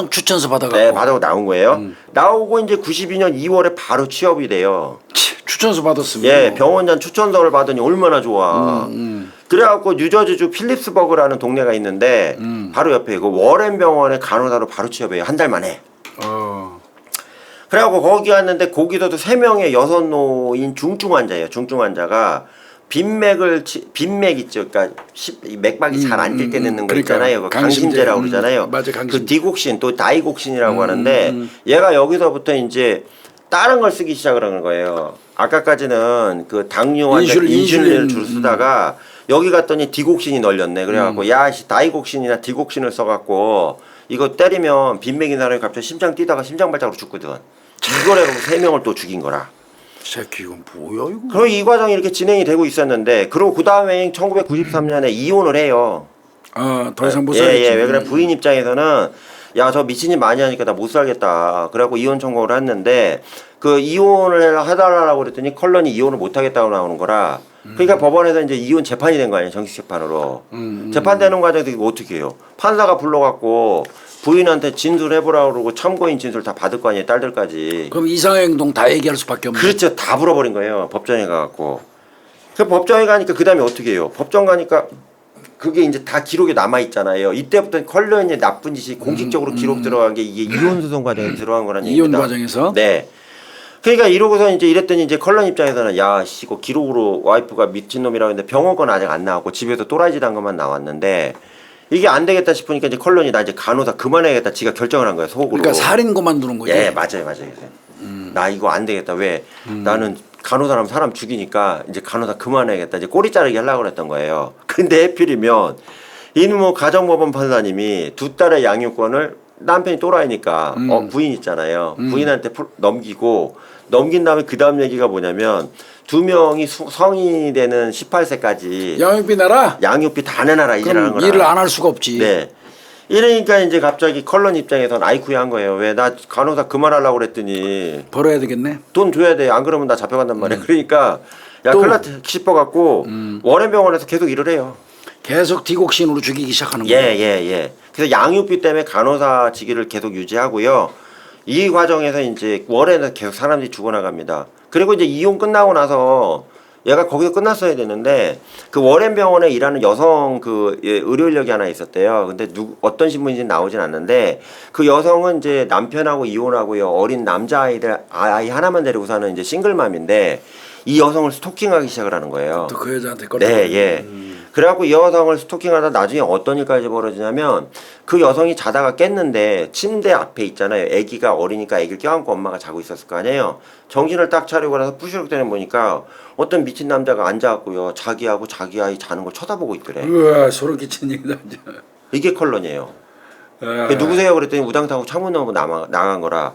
A: 추천서 받아갖고.
B: 네, 받아고 나온 거예요. 나오고 이제 92년 2월에 바로 취업이 돼요.
A: 추천서 받았으면.
B: 예, 병원장 추천서를 받으니 얼마나 좋아. 그래갖고 뉴저지주 필립스버그라는 동네가 있는데 바로 옆에 그 워렌 병원의 간호사로 바로 취업해요. 한 달 만에. 그래갖고 거기 갔는데 거기서도 3명의 여성노인 중증 환자예요. 중증 환자가 빈맥 있죠. 그러니까 맥박이 잘 안 뛸 때 넣는 거 있잖아요. 그 강심제라고 그러잖아요.
A: 맞아, 강심제.
B: 그 디곡신 또 다이곡신이라고 하는데 얘가 여기서부터 이제 다른 걸 쓰기 시작을 하는 거예요. 아까까지는 그 당뇨 환자 인슐린을 주로 쓰다가 여기 갔더니 디곡신이 널렸네. 그래갖고 야 다이곡신이나 디곡신을 써갖고 이거 때리면 빈맥인 사람이 갑자기 심장 뛰다가 심장 발작으로 죽거든. 이걸 해서 3명을 또 죽인 거라.
A: 새끼 이건 뭐야 이거?
B: 그리고 이 과정이 이렇게 진행이 되고 있었는데 그리고 그 다음에 1993년에 이혼을 해요.
A: 더 이상 못 살겠지.
B: 왜 그래 부인 입장에서는 야 저 미친짓 많이 하니까 나 못 살겠다. 그래갖고 이혼 청구를 했는데 그 이혼을 해달라고 그랬더니 컬런이 이혼을 못 하겠다고 나오는 거라. 그러니까 법원에서 이제 이혼 재판이 된 거 아니에요. 정식 재판으로. 재판되는 과정에서 이거 어떻게 해요? 판사가 불러갖고 부인한테 진술해보라고 그러고 참고인 진술 다 받을 거 아니에요. 딸들까지.
A: 그럼 이상의 행동 다 얘기할 수밖에 없는.
B: 그렇죠. 다 불어버린 거예요. 법정에 가갖고. 그 법정에 가니까 그 다음에 어떻게 해요? 법정 가니까 그게 이제 다 기록에 남아있잖아요. 이때부터 컬런의 나쁜 짓이 공식적으로 기록 들어간 게 이게 이혼 소송 과정에 들어간 거라는 얘기입니다.
A: 이혼 과정에서?
B: 네. 그러니까 이러고서 이제 이랬더니 이제 컬런 입장에서는 야, 씨, 이거 기록으로 와이프가 미친놈이라고 했는데 병원 건 아직 안 나왔고 집에서 또라이짓 한 것만 나왔는데 이게 안 되겠다 싶으니까 이제 컬런이 나 이제 간호사 그만해야겠다 지가 결정을 한 거야 속으로.
A: 그러니까 살인 그만두는 거지.
B: 예, 맞아요. 나 이거 안 되겠다. 왜? 나는 간호사라면 사람 죽이니까 이제 간호사 그만해야겠다. 이제 꼬리 자르기 하려고 그랬던 거예요. 근데 해필이면 이놈의 가정법원 판사님이 2딸의 양육권을 남편이 또라이니까 부인 있잖아요. 부인한테 넘긴 다음에 그 다음 얘기가 뭐냐면 2명이 성인이 되는 18세까지
A: 양육비 내라.
B: 양육비 다 내놔라 이제라는
A: 그럼
B: 거라.
A: 일을 안 할 수가 없지.
B: 네. 이러니까 이제 갑자기 컬런 입장에서는 아이쿠야 한 거예요. 왜 나 간호사 그만하려고 그랬더니
A: 벌어야 되겠네.
B: 돈 줘야 돼. 안 그러면 나 잡혀간단 말이야. 그러니까 야
A: 또?
B: 큰일 났다 싶어갖고 워렌병원에서 계속 일을 해요.
A: 계속 디곡신으로 죽이기 시작하는
B: 예,
A: 거예요.
B: 예, 예. 그래서 양육비 때문에 간호사 직위를 계속 유지하고요. 이 과정에서 이제 월에는 계속 사람들이 죽어나갑니다. 그리고 이제 이혼 끝나고 나서 얘가 거기서 끝났어야 되는데 그 워렌 병원에 일하는 여성 그 의료 인력이 하나 있었대요. 근데 어떤 신분인지 나오진 않는데 그 여성은 이제 남편하고 이혼하고요. 어린 남자아이들 아이 하나만 데리고 사는 이제 싱글맘인데 이 여성을 스토킹하기 시작을 하는 거예요.
A: 또 그 여자한테 걸려.
B: 네, 예. 그래갖고 이 여성을 스토킹하다 나중에 어떤 일까지 벌어지냐면 그 여성이 자다가 깼는데 침대 앞에 있잖아요. 아기가 어리니까 아기를 껴안고 엄마가 자고 있었을 거 아니에요. 정신을 딱 차리고 나서 부시럭 대는 보니까 어떤 미친 남자가 앉아갖고요. 자기하고 자기 아이 자는 걸 쳐다보고 있더래.
A: 우와 소름 끼치는 얘기다.
B: 이게 컬런이에요.
A: 아,
B: 누구세요? 그랬더니 우당타고 창문 넘어 나간 거라.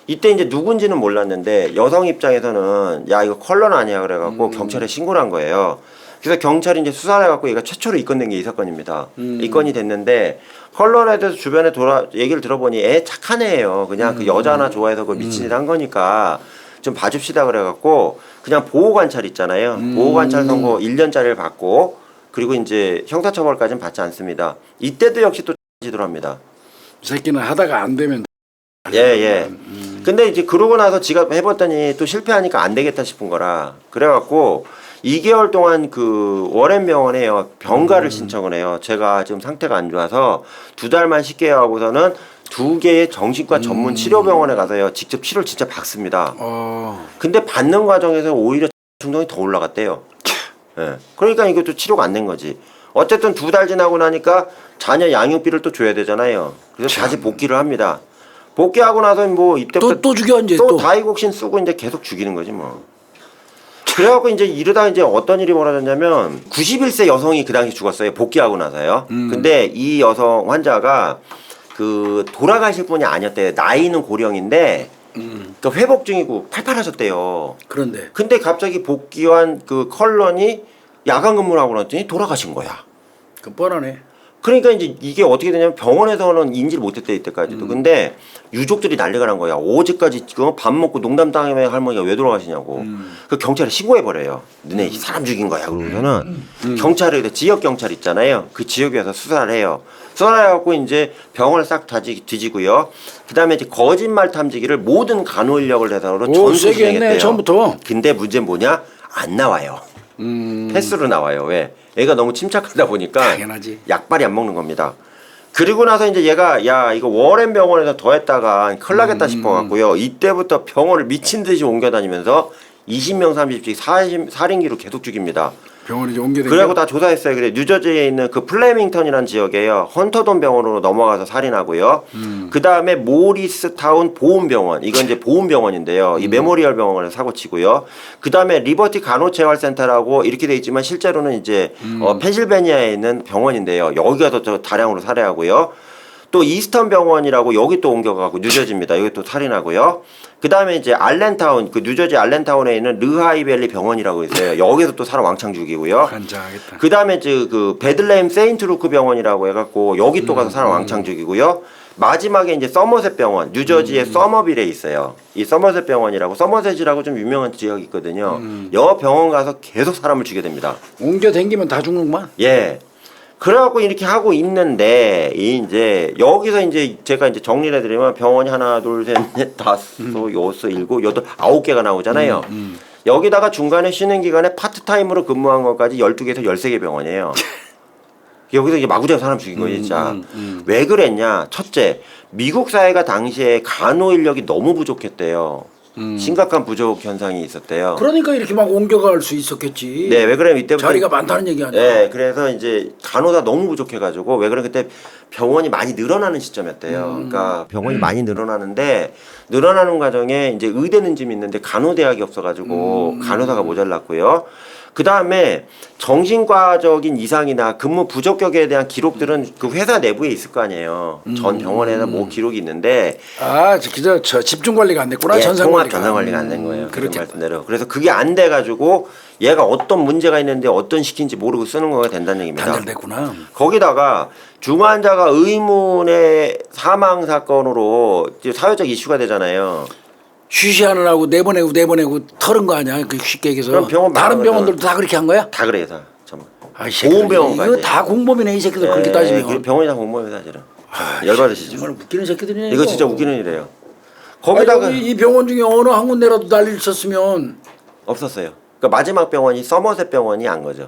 B: 이때 이제 누군지는 몰랐는데 여성 입장에서는 야 이거 컬런 아니야 그래갖고 경찰에 신고를 한 거예요. 그래서 경찰이 이제 수사를 해갖고 얘가 최초로 입건된 게 이 사건입니다. 입건이 됐는데 컬런에 대해서 주변에 얘기를 들어보니 애 착한 애예요. 그냥 그 여자 하나 좋아해서 그 미친 일 한 거니까 좀 봐줍시다 그래갖고 그냥 보호관찰 있잖아요. 보호관찰 선고 1년짜리를 받고 그리고 이제 형사처벌까지는 받지 않습니다. 이때도 역시 또 지도를 합니다.
A: 이 새끼는 하다가 안 되면
B: 예, 예. 근데 이제 그러고 나서 지가 해봤더니 또 실패하니까 안 되겠다 싶은 거라. 그래갖고 2개월 동안 그 워렌 병원에 병가를 신청을 해요. 제가 지금 상태가 안 좋아서 2달만 쉴게요 하고서는 2개의 정신과 전문 치료병원에 가서요. 직접 치료를 진짜 받습니다. 근데 받는 과정에서 오히려 중독이 더 올라갔대요. 예. 그러니까 이것도 치료가 안 된 거지. 어쨌든 2달 지나고 나니까 자녀 양육비를 또 줘야 되잖아요. 그래서 다시 복귀를 합니다. 복귀하고 나서 뭐 이때부터
A: 또 죽여 이제
B: 또
A: 또.
B: 다이곡신 쓰고 이제 계속 죽이는 거지 뭐. 그래갖고 이제 이러다 이제 어떤 일이 벌어졌냐면 91세 여성이 그 당시 죽었어요. 복귀하고 나서요. 근데 이 여성 환자가 그 돌아가실 분이 아니었대요. 나이는 고령인데 그러니까 회복 중이고 팔팔하셨대요.
A: 그런데
B: 근데 갑자기 복귀한 그 컬런이 야간 근무를 하고 났더니 돌아가신 거야.
A: 그 뻔하네.
B: 그러니까 이제 이게 어떻게 되냐면 병원에서는 인지를 못했대 이때까지도. 근데 유족들이 난리가 난 거야. 어제까지 지금 밥 먹고 농담 당하면 할머니가 왜 돌아가시냐고. 그 경찰에 신고해 버려요. 너네 사람 죽인 거야. 그러고서는 경찰에 지역 경찰 있잖아요. 그 지역에서 수사를 해요. 수사를 해갖고 이제 병원을 싹 뒤지고요. 그다음에 이제 거짓말 탐지기를 모든 간호 인력을 대상으로
A: 오,
B: 전수
A: 세게 했네,
B: 진행했대요.
A: 처음부터.
B: 근데 문제는 뭐냐? 안 나와요. 패스로 나와요. 왜? 애가 너무 침착하다 보니까
A: 당연하지.
B: 약발이 안 먹는 겁니다. 그리고 나서 이제 얘가 야 이거 워렌 병원에서 더 했다가 큰일 나겠다 싶어갖고요. 이때부터 병원을 미친 듯이 옮겨다니면서 20명 30씩 살인기로 계속 죽입니다.
A: 병원에 이제 옮겨야
B: 그래갖고 다 조사했어요. 그래 뉴저지에 있는 그 플레밍턴이라는 지역에요. 헌터돈 병원으로 넘어가서 살인하고요. 그 다음에 모리스타운 보훈병원. 이건 이제 보훈병원인데요. 이 메모리얼 병원을 사고치고요. 그 다음에 리버티 간호재활센터라고 이렇게 돼 있지만 실제로는 이제 펜실베니아에 있는 병원인데요. 여기 가서 저 다량으로 살해하고요. 또 이스턴 병원이라고 여기 또 옮겨가고 뉴저지입니다. 여기 또 살인하고요. 그 다음에 이제 알렌타운, 그 뉴저지 알렌타운에 있는 르하이밸리 병원이라고 있어요. 여기서 또 사람 왕창 죽이고요.
A: 환장하겠다.
B: 그 다음에 그 베들레헴 세인트루크 병원이라고 해갖고 여기 또 가서 사람 왕창 죽이고요. 마지막에 이제 서머셋 병원, 뉴저지의 서머빌에 있어요. 이 서머셋 병원이라고 서머셋이라고 좀 유명한 지역이 있거든요. 여 병원 가서 계속 사람을 죽게 됩니다.
A: 옮겨 댕기면 다 죽는구만.
B: 예. 그래갖고 이렇게 하고 있는데 이제 여기서 이제 제가 이제 정리를 해드리면 병원이 하나 둘셋넷 다섯 여섯 일곱 여덟 9개가 나오잖아요. 여기다가 중간에 쉬는 기간에 파트타임으로 근무한 것까지 12개에서 13개 병원이에요. 여기서 이제 마구잡이 사람 죽인 거예요 진짜. 왜 그랬냐. 첫째, 미국 사회가 당시에 간호 인력이 너무 부족했대요. 심각한 부족 현상이 있었대요.
A: 그러니까 이렇게 막 옮겨갈 수 있었겠지.
B: 네, 왜 그러면 이때부터
A: 자리가 많다는 얘기 아니야.
B: 네, 그래서 이제 간호사 너무 부족해가지고 왜 그러면 그때 병원이 많이 늘어나는 시점이었대요. 그러니까 병원이 많이 늘어나는데 늘어나는 과정에 이제 의대는 좀 있는데 간호대학이 없어가지고 간호사가 모자랐고요. 그 다음에 정신과적인 이상이나 근무 부적격에 대한 기록들은 그 회사 내부에 있을 거 아니에요. 전 병원에는 뭐 기록이 있는데
A: 아, 저 집중 관리가 안 됐구나.
B: 예,
A: 전산
B: 통합
A: 관리가.
B: 전산 관리가 안 된 거예요. 그런
A: 그렇겠다.
B: 말씀대로. 그래서 그게 안 돼가지고 얘가 어떤 문제가 있는데 어떤 시킨지 모르고 쓰는 거가 된다는 얘기입니다.
A: 단절됐구나.
B: 거기다가 중환자가 의문의 사망 사건으로 이제 사회적 이슈가 되잖아요.
A: 쉬쉬하느라고 내보내고 털은 거 아니야? 그 쉽게 얘기해서.
B: 그럼 병원
A: 다른
B: 많은
A: 병원들도 다 그렇게 한 거야?
B: 다 그래요, 다. 정말.
A: 아, 이 새끼들,
B: 보험병원까지.
A: 이거 다 공범이네 이 새끼들 그렇게 따지면.
B: 그 병원이 다 공범이에요, 사실은. 열받으시죠.
A: 정말 웃기는 새끼들이네.
B: 이거 진짜 웃기는 일이에요.
A: 거기다가
B: 거기다가
A: 이 병원 중에 어느 한 군데라도 난리 있었으면.
B: 없었어요. 그러니까 마지막 병원이 서머셋 병원이 안 거죠.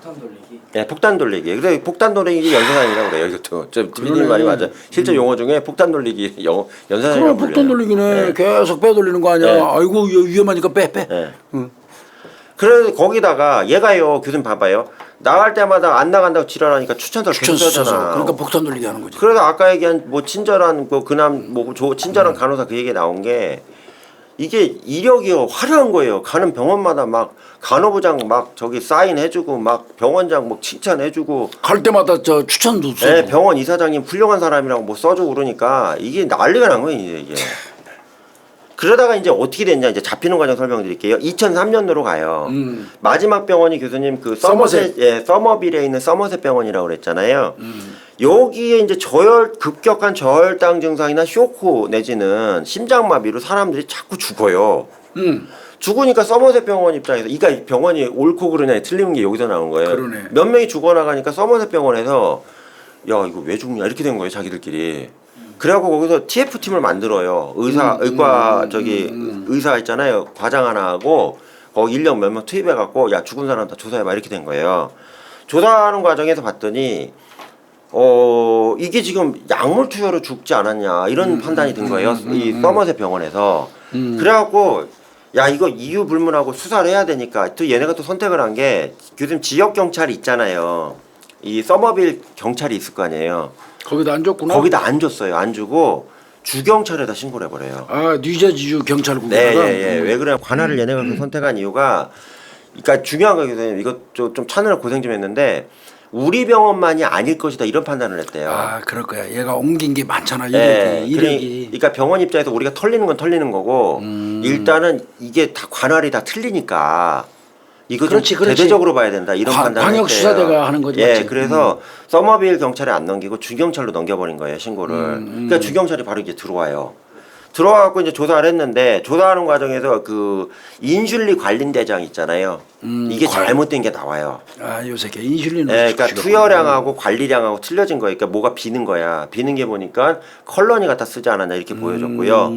C: 폭탄 돌리기.
B: 예, 폭탄 돌리기. 그래 폭탄 돌리기 연쇄살인이라고 그래요. 이것도 저 비님 말이 맞아. 실제 용어 중에 폭탄 돌리기 연쇄살인이라고
A: 그럼
B: 불려요.
A: 폭탄 돌리기네. 계속 빼돌리는 거 아니야.
B: 네.
A: 아이고 위험하니까 빼.
B: 예. 그래서 거기다가 얘가요, 교수님 봐봐요. 나갈 때마다 안 나간다고 지랄하니까 추천서를 계속
A: 추천 써서.
B: 써잖아.
A: 그러니까 폭탄 돌리기 하는 거지.
B: 그래서 아까 얘기한 뭐 친절한 그 그남 뭐 친절한 간호사 그 얘기 나온 게 이게 이력이요 화려한 거예요. 가는 병원마다 막 간호부장 막 저기 사인해주고 막 병원장 뭐 칭찬해주고
A: 갈 때마다 저 추천도 써주고.
B: 네, 병원 이사장님 훌륭한 사람이라고 뭐 써주고 그러니까 이게 난리가 난 거예요 이게. 그러다가 이제 어떻게 됐냐 이제 잡히는 과정 설명드릴게요. 2003년으로 가요. 마지막 병원이 교수님 그 서머셋 서머빌에 있는 서머셋 병원이라고 그랬잖아요. 여기에 이제 급격한 저혈당 증상이나 쇼크 내지는 심장마비로 사람들이 자꾸 죽어요. 죽으니까 서머셋 병원 입장에서 그러니까 병원이 옳고 그르냐에 틀리는 게 여기서 나온 거예요.
A: 그러네.
B: 몇 명이 죽어나가니까 서머셋 병원에서 야 이거 왜 죽냐 이렇게 된 거예요 자기들끼리. 그래갖고 거기서 TF팀을 만들어요. 의과 의사 있잖아요. 과장 하나 하고 거기 인력 몇 명 투입해갖고 야 죽은 사람 다 조사해봐 이렇게 된 거예요. 조사하는 과정에서 봤더니 이게 지금 약물 투여로 죽지 않았냐 이런 판단이 든 거예요. 이 서머셋 병원에서. 그래갖고 야 이거 이유 불문하고 수사를 해야 되니까 또 얘네가 또 선택을 한 게 요즘 지역 경찰이 있잖아요. 이 서머빌 경찰이 있을 거 아니에요.
A: 거기다 안 줬구나.
B: 거기다 안 줬어요. 안 주고 주경찰에다 신고를 해버려요.
A: 아 뉴저지주 경찰국에다가.
B: 네, 왜 그래? 관할을 얘네가 그렇게 선택한 이유가, 그러니까 중요한 거거든요. 이거 좀 찾느라 고생 좀 했는데 우리 병원만이 아닐 것이다 이런 판단을 했대요.
A: 아 그럴 거야. 얘가 옮긴 게 많잖아.
B: 네,
A: 이력이.
B: 그러니까 병원 입장에서 우리가 털리는 건 털리는 거고 일단은 이게 다 관할이 다 틀리니까. 이거 좀
A: 그렇지.
B: 대대적으로 봐야 된다 이런 판단을
A: 광역
B: 했대요.
A: 수사대가 하는 거지.
B: 예,
A: 맞지?
B: 그래서 서머빌 경찰에 안 넘기고 주경찰로 넘겨버린 거예요 신고를. 그러니까 주경찰이 바로 이제 들어와요. 들어와갖고 이제 조사를 했는데 조사하는 과정에서 그 인슐린 관련대장 있잖아요. 이게 잘못된 게 나와요.
A: 아 요새 인슐린.
B: 예, 그러니까 투여량하고 관리량하고 틀려진 거예요. 그러니까 뭐가 비는 거야. 비는 게 보니까 컬러니 갖다 쓰지 않았냐 이렇게 보여졌고요.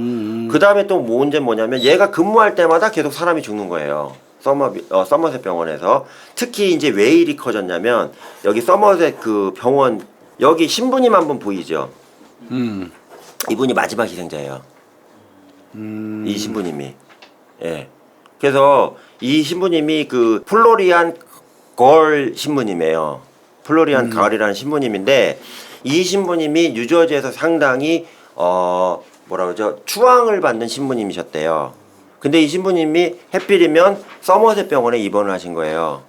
B: 그 다음에 또 문제는 뭐냐면 얘가 근무할 때마다 계속 사람이 죽는 거예요. 서머셋 병원에서. 특히 이제 왜 일이 커졌냐면 여기 서머셋 그 병원 여기 신부님 한 분 보이죠? 이분이 마지막 희생자예요. 이 신부님이. 예. 그래서 이 신부님이 그 플로리안 걸 신부님이에요. 플로리안 가을이라는 신부님인데 이 신부님이 뉴저지에서 상당히 뭐라 그러죠? 추앙을 받는 신부님이셨대요. 근데 이 신부님이 해필이면 서머셋 병원에 입원을 하신 거예요.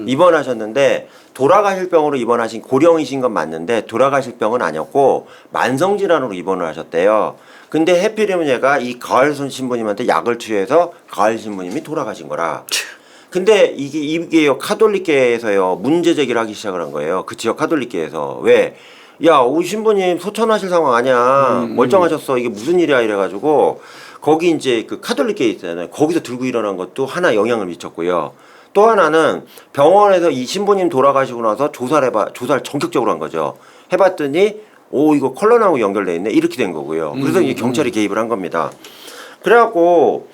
B: 입원하셨는데 돌아가실 병으로 입원하신 고령이신 건 맞는데 돌아가실 병은 아니었고 만성질환으로 입원을 하셨대요. 근데 해필이면 얘가 이 가을순 신부님한테 약을 투여해서 가을 신부님이 돌아가신 거라. 근데 이게요 카톨릭계에서요 문제 제기를 하기 시작을 한 거예요. 그 지역 카톨릭계에서. 왜? 야, 오 신부님 소천하실 상황 아니야. 멀쩡하셨어. 이게 무슨 일이야 이래가지고 거기 이제 그 카톨릭계 있잖아요. 거기서 들고 일어난 것도 하나 영향을 미쳤고요. 또 하나는 병원에서 이 신부님 돌아가시고 나서 조사를 전격적으로 한 거죠. 해봤더니 오 이거 컬러나하고 연결돼 있네 이렇게 된 거고요. 그래서 이제 경찰이 개입을 한 겁니다. 그래갖고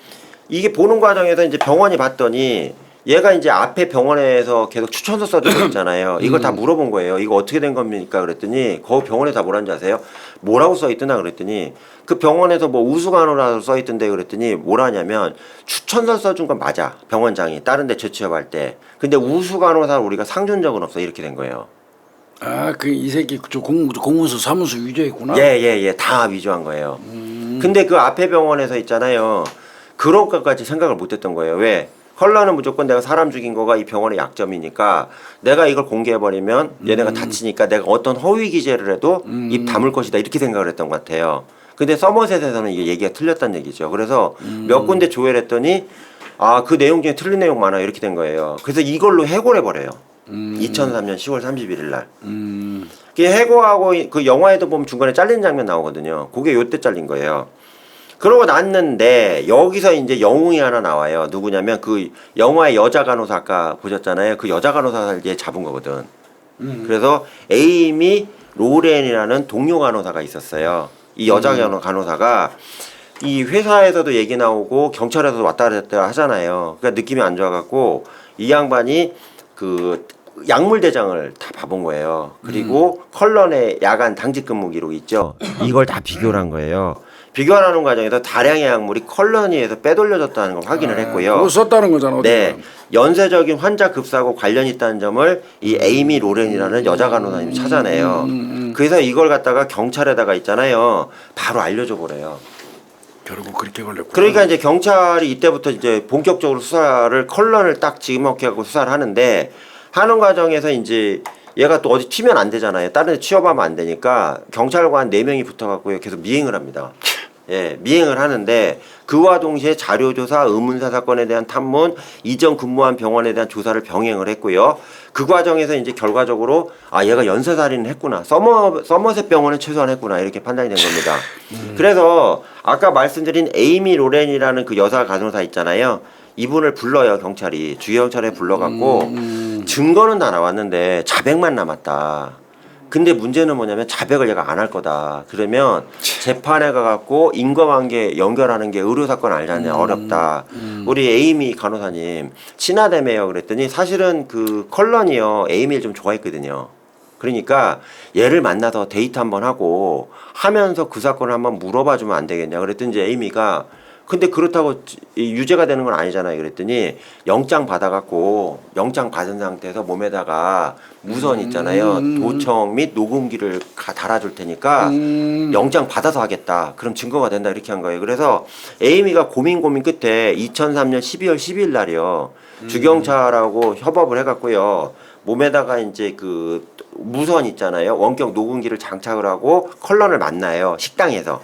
B: 이게 보는 과정에서 이제 병원이 봤더니 얘가 이제 앞에 병원에서 계속 추천서 써주고 있잖아요. 이걸 다 물어본 거예요. 이거 어떻게 된 겁니까? 그랬더니 그 병원에 다 뭐라는지 아세요? 뭐라고 써있더나 그랬더니 그 병원에서 뭐 우수간호라고 써있던데 그랬더니 뭐라냐면 추천서 써준 건 맞아. 병원장이 다른 데 재취업할 때. 근데 우수간호사를 우리가 상준 적은 없어. 이렇게 된 거예요.
A: 아 그 이 새끼 저 공문서 사무소 위조했구나.
B: 예. 다 위조한 거예요. 근데 그 앞에 병원에서 있잖아요. 그런 것까지 생각을 못했던 거예요. 왜? 컬러는 무조건 내가 사람 죽인 거가 이 병원의 약점이니까 내가 이걸 공개해버리면 얘네가 다치니까 내가 어떤 허위 기재를 해도 입 다물 것이다 이렇게 생각을 했던 것 같아요. 근데 서머셋에서는 이게 얘기가 틀렸다는 얘기죠. 그래서 몇 군데 조회를 했더니 아 그 내용 중에 틀린 내용 많아 이렇게 된 거예요. 그래서 이걸로 해고를 해버려요. 2003년 10월 31일 날. 그 해고하고 그 영화에도 보면 중간에 잘린 장면 나오거든요. 그게 요때 잘린 거예요. 그러고 났는데 여기서 이제 영웅이 하나 나와요. 누구냐면 그 영화의 여자 간호사 아까 보셨잖아요. 그 여자 간호사를 이제 잡은 거거든. 그래서 에이미 로렌이라는 동료 간호사가 있었어요. 이 여자 간호사가 이 회사에서도 얘기 나오고 경찰에서도 왔다 갔다 하잖아요. 그러니까 느낌이 안 좋아갖고 이 양반이 그 약물 대장을 다 봐본 거예요. 그리고 컬런의 야간 당직 근무 기록 있죠. 이걸 다 비교를 한 거예요. 비교하는 과정에서 다량의 약물이 컬러니에서 빼돌려졌다는 걸 확인을 했고요.
A: 그거 썼다는 거잖아.
B: 네, 연쇄적인 환자 급사하고 관련이 있다는 점을 이 에이미 로렌이라는 여자 간호사님이 찾아내요. 그래서 이걸 갖다가 경찰에다가 있잖아요. 바로 알려줘 버려요.
A: 결국 그렇게 걸렸고.
B: 그러니까 이제 경찰이 이때부터 이제 본격적으로 수사를 컬런을 딱 지목해갖고 수사를 하는데 하는 과정에서 이제 얘가 또 어디 튀면 안 되잖아요. 다른 데 취업하면 안 되니까 경찰관 4명이 붙어갖고 계속 미행을 합니다. 예, 미행을 하는데 그와 동시에 자료조사, 의문사 사건에 대한 탐문, 이전 근무한 병원에 대한 조사를 병행을 했고요. 그 과정에서 이제 결과적으로 아 얘가 연쇄살인을 했구나. 서머셋 병원에 최소한 했구나. 이렇게 판단이 된 겁니다. 그래서 아까 말씀드린 에이미 로렌이라는 그 여자 간호사 있잖아요. 이분을 불러요 경찰이 주경찰에 불러갖고 증거는 다 나왔는데 자백만 남았다. 근데 문제는 뭐냐면 자백을 얘가 안 할 거다. 그러면 재판에 가갖고 인과관계 연결하는 게 의료사건 알잖아요. 어렵다. 우리 에이미 간호사님 친하다며요. 그랬더니 사실은 그 컬런이요 에이미를 좀 좋아했거든요. 그러니까 얘를 만나서 데이트 한번 하고 하면서 그 사건을 한번 물어봐 주면 안 되겠냐. 그랬더니 이제 에이미가 근데 그렇다고 유죄가 되는 건 아니잖아요. 그랬더니 영장 받아갖고 영장 받은 상태에서 몸에다가 무선 있잖아요. 도청 및 녹음기를 달아줄 테니까 영장 받아서 하겠다. 그럼 증거가 된다. 이렇게 한 거예요. 그래서 에이미가 고민 끝에 2003년 12월 12일 날이요. 주경찰하고 협업을 해갖고요. 몸에다가 이제 그 무선 있잖아요. 원격 녹음기를 장착을 하고 컬런을 만나요. 식당에서.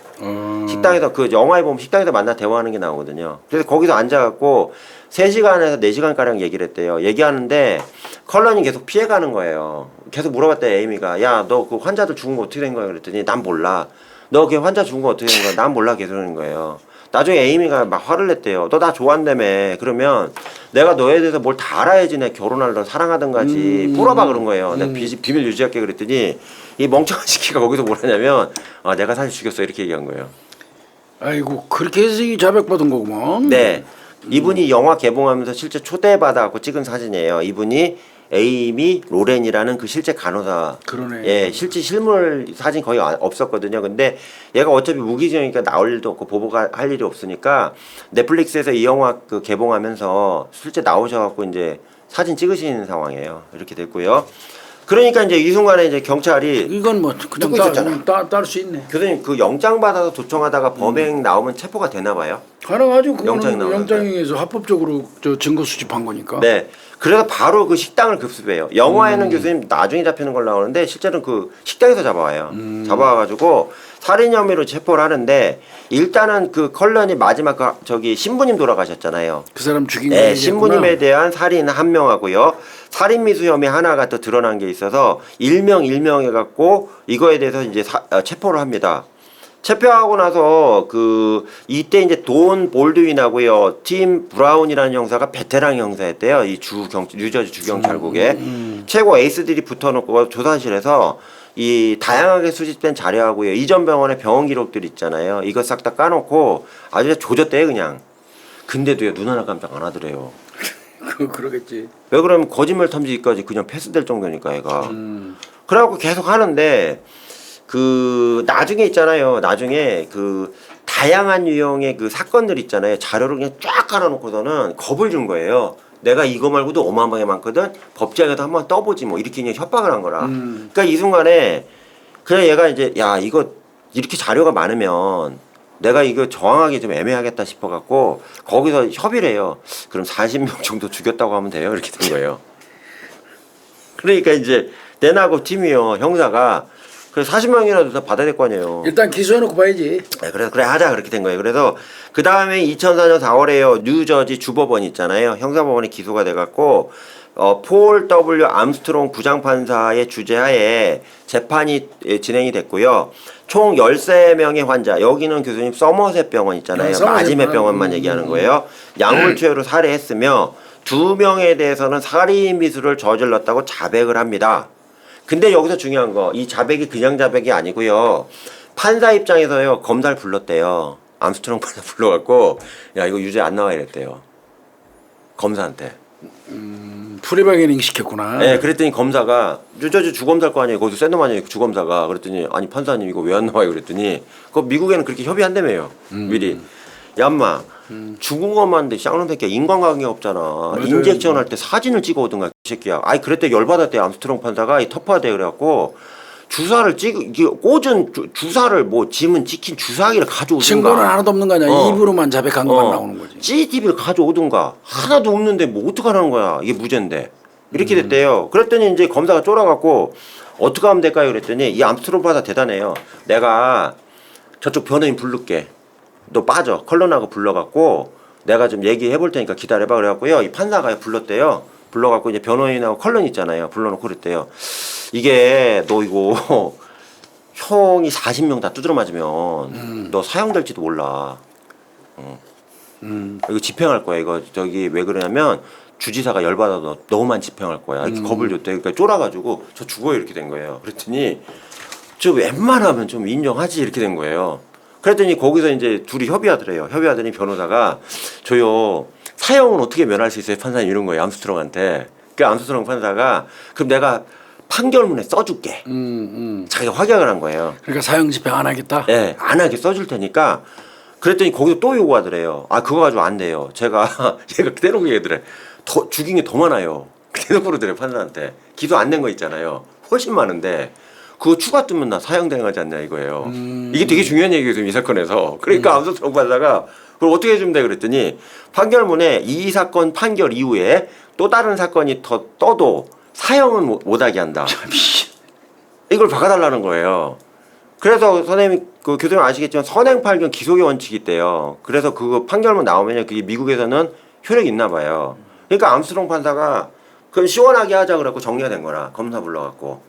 B: 식당에서 그 영화에 보면 식당에서 만나 대화하는 게 나오거든요. 그래서 거기서 앉아갖고 3시간에서 4시간가량 얘기를 했대요. 얘기하는데 컬런이 계속 피해가는 거예요. 계속 물어봤대 에이미가. 야, 너 그 환자들 죽은 거 어떻게 된 거야? 그랬더니 난 몰라. 너 그 환자 죽은 거 어떻게 된 거야? 난 몰라. 계속 그러는 거예요. 나중에 에이미가 막 화를 냈대요. 너 나 좋아한다며. 그러면 내가 너에 대해서 뭘 다 알아야지 내 결혼할 너 사랑하던가지 풀어봐 그런 거예요. 내가 비밀 유지할게 그랬더니 이 멍청한 새끼가 거기서 뭐라냐면 아, 내가 사실 죽였어 이렇게 얘기한 거예요.
A: 아이고 그렇게 해서 이 자백받은 거구만.
B: 네. 이분이 영화 개봉하면서 실제 초대받아갖고 찍은 사진이에요. 이분이 에이미 로렌이라는 그 실제 간호사.
A: 그러네.
B: 예, 실제 실물 사진 거의 없었거든요. 근데 얘가 어차피 무기징역이니까 나올 일도 없고 보고가 할 일이 없으니까 넷플릭스에서 이 영화 그 개봉하면서 실제 나오셔갖고 이제 사진 찍으시는 상황이에요. 이렇게 됐고요. 그러니까 이제 이 순간에 이제 경찰이
A: 이건 뭐 그냥
B: 듣고 있었잖아.
A: 딸 수 있네.
B: 교수님 그 영장 받아서 도청하다가 범행 나오면 체포가 되나 봐요.
A: 가능하죠.
B: 영장이
A: 그거는
B: 나오는데.
A: 영장에서 합법적으로 저 증거 수집한 거니까.
B: 네. 그래서 바로 그 식당을 급습해요. 영화에는 교수님 나중에 잡히는 걸로 나오는데 실제로는 그 식당에서 잡아와요. 잡아와가지고 살인 혐의로 체포를 하는데 일단은 그 컬런이 마지막 그 저기 신부님 돌아가셨잖아요.
A: 그 사람 죽인
B: 네,
A: 거
B: 신부님에 대한 살인 한 명하고요. 살인 미수 혐의 하나가 또 드러난 게 있어서 일명 해갖고 이거에 대해서 이제 체포를 합니다. 체포하고 나서 그 이때 이제 돈 볼드윈하고요 팀 브라운이라는 형사가 베테랑 형사였대요. 이 뉴저지 주경찰국에 최고 에이스들이 붙어놓고 조사실에서 이 다양하게 수집된 자료하고요 이전 병원의 병원 기록들 있잖아요. 이거 싹 다 까놓고 아주 조졌대 그냥. 근데도요 눈 하나 깜짝 안 하더래요.
A: 그러겠지.
B: 왜 그러면 거짓말 탐지기까지 그냥 패스될 정도니까 얘가. 그래갖고 계속 하는데. 그 나중에 있잖아요. 나중에 그 다양한 유형의 그 사건들 있잖아요. 자료를 그냥 쫙 깔아놓고서는 겁을 준 거예요. 내가 이거 말고도 어마어마하게 많거든. 법정에도 한번 떠보지 뭐 이렇게 그냥 협박을 한 거라. 그러니까 이 순간에 그냥 얘가 이제 야 이거 이렇게 자료가 많으면 내가 이거 저항하기 좀 애매하겠다 싶어갖고 거기서 협의를 해요. 그럼 40명 정도 죽였다고 하면 돼요. 이렇게 된 거예요. 그러니까 이제 내나고 팀이요 형사가 그래서 40명이라도 다 받아야 될 거 아니에요.
A: 일단 기소해놓고 봐야지.
B: 네, 그래서 그래 하자 그렇게 된 거예요. 그래서 그 다음에 2004년 4월에요 뉴저지 주법원 있잖아요. 형사법원에 기소가 돼갖고 폴 W. 암스트롱 부장판사의 주재하에 재판이 진행이 됐고요. 총 13명의 환자, 여기는 교수님 서머셋 병원 있잖아요.
A: 서머셋
B: 마지막 병원만 얘기하는 거예요. 약물투여로 살해했으며 2명에 대해서는 살인 미수를 저질렀다고 자백을 합니다. 근데 여기서 중요한 거, 이 자백이 그냥 자백이 아니고요. 판사 입장에서요, 검사를 불렀대요. 암스트롱 판사 불러갖고, 야, 이거 유죄 안 나와 이랬대요. 검사한테.
A: 프리바게닝 시켰구나.
B: 네, 그랬더니 검사가 유죄지 주검사일 거 아니에요. 거기서 샌덤 아니에요. 주검사가. 그랬더니 아니 판사님 이거 왜 안 나와요? 그랬더니 그 미국에는 그렇게 협의한다며요. 미리. 얌마 죽은 것만 쌍놈 새끼야. 인간관계가 없잖아.
A: 맞아요.
B: 인젝션 할 때 사진을 찍어 오든가 이 새끼야. 아이 그랬대 열받았대 암스트롱 판사가 이 터프하대 그래갖고 주사를 이게 꽂은 주사를 뭐 짐은 찍힌 주사기를 가져오든가.
A: 증거는 하나도 없는 거 아니야. 입으로만 자백한 것만 나오는 거지.
B: CCTV를 가져오든가 하나도 없는데 뭐 어떡하라는 거야. 이게 무죄인데. 이렇게 됐대요. 그랬더니 이제 검사가 쫄아갖고 어떻게 하면 될까요? 그랬더니 이 암스트롱 판사 대단해요. 내가 저쪽 변호인 부를게. 너 빠져. 컬러나고 불러갖고 내가 좀 얘기해 볼 테니까 기다려봐. 그래갖고요. 이 판사가 불렀대요. 불러갖고 이제 변호인하고 컬런 있잖아요. 불러놓고 그랬대요. 이게 너 이거 형이 40명 다 두드려 맞으면 너 사형될지도 몰라. 이거 집행할 거야. 이거 저기 왜 그러냐면 주지사가 열받아서 너만 집행할 거야. 이렇게 겁을 줬대. 그러니까 쫄아가지고 저 죽어요 이렇게 된 거예요. 그랬더니 저 웬만하면 좀 인정하지 이렇게 된 거예요. 그랬더니 거기서 이제 둘이 협의하더래요. 협의하더니 변호사가 저요 사형은 어떻게 면할 수 있어요 판사님 이런 거예요 암스트롱한테. 그 암스트롱 판사가 그럼 내가 판결문에 써줄게. 자기가 확약을 한 거예요.
A: 그러니까 사형 집행 안 하겠다.
B: 네, 안 하게 써줄 테니까. 그랬더니 거기서 또 요구하더래요. 아 그거 가지고 안 돼요. 제가 대놓고 얘기하더래. 더 죽인 게 더 많아요. 대놓고 그러더래요 판사한테. 기소 안 된 거 있잖아요. 훨씬 많은데 그거 추가 뜨면 나 사형 당하지 않냐 이거예요. 이게 되게 중요한 얘기예요 이 사건에서. 그러니까 암스트롱 판사가 그걸 어떻게 해주면 돼 그랬더니 판결문에 이 사건 판결 이후에 또 다른 사건이 더 떠도 사형은 못하게 한다. 이걸 바꿔달라는 거예요. 그래서 선생님 그 교수님 아시겠지만 선행팔경 기소의 원칙이 있대요. 그래서 그 판결문 나오면요 그게 미국에서는 효력이 있나 봐요. 그러니까 암스트롱 판사가 그럼 시원하게 하자 그래갖고 정리가 된 거라 검사 불러갖고.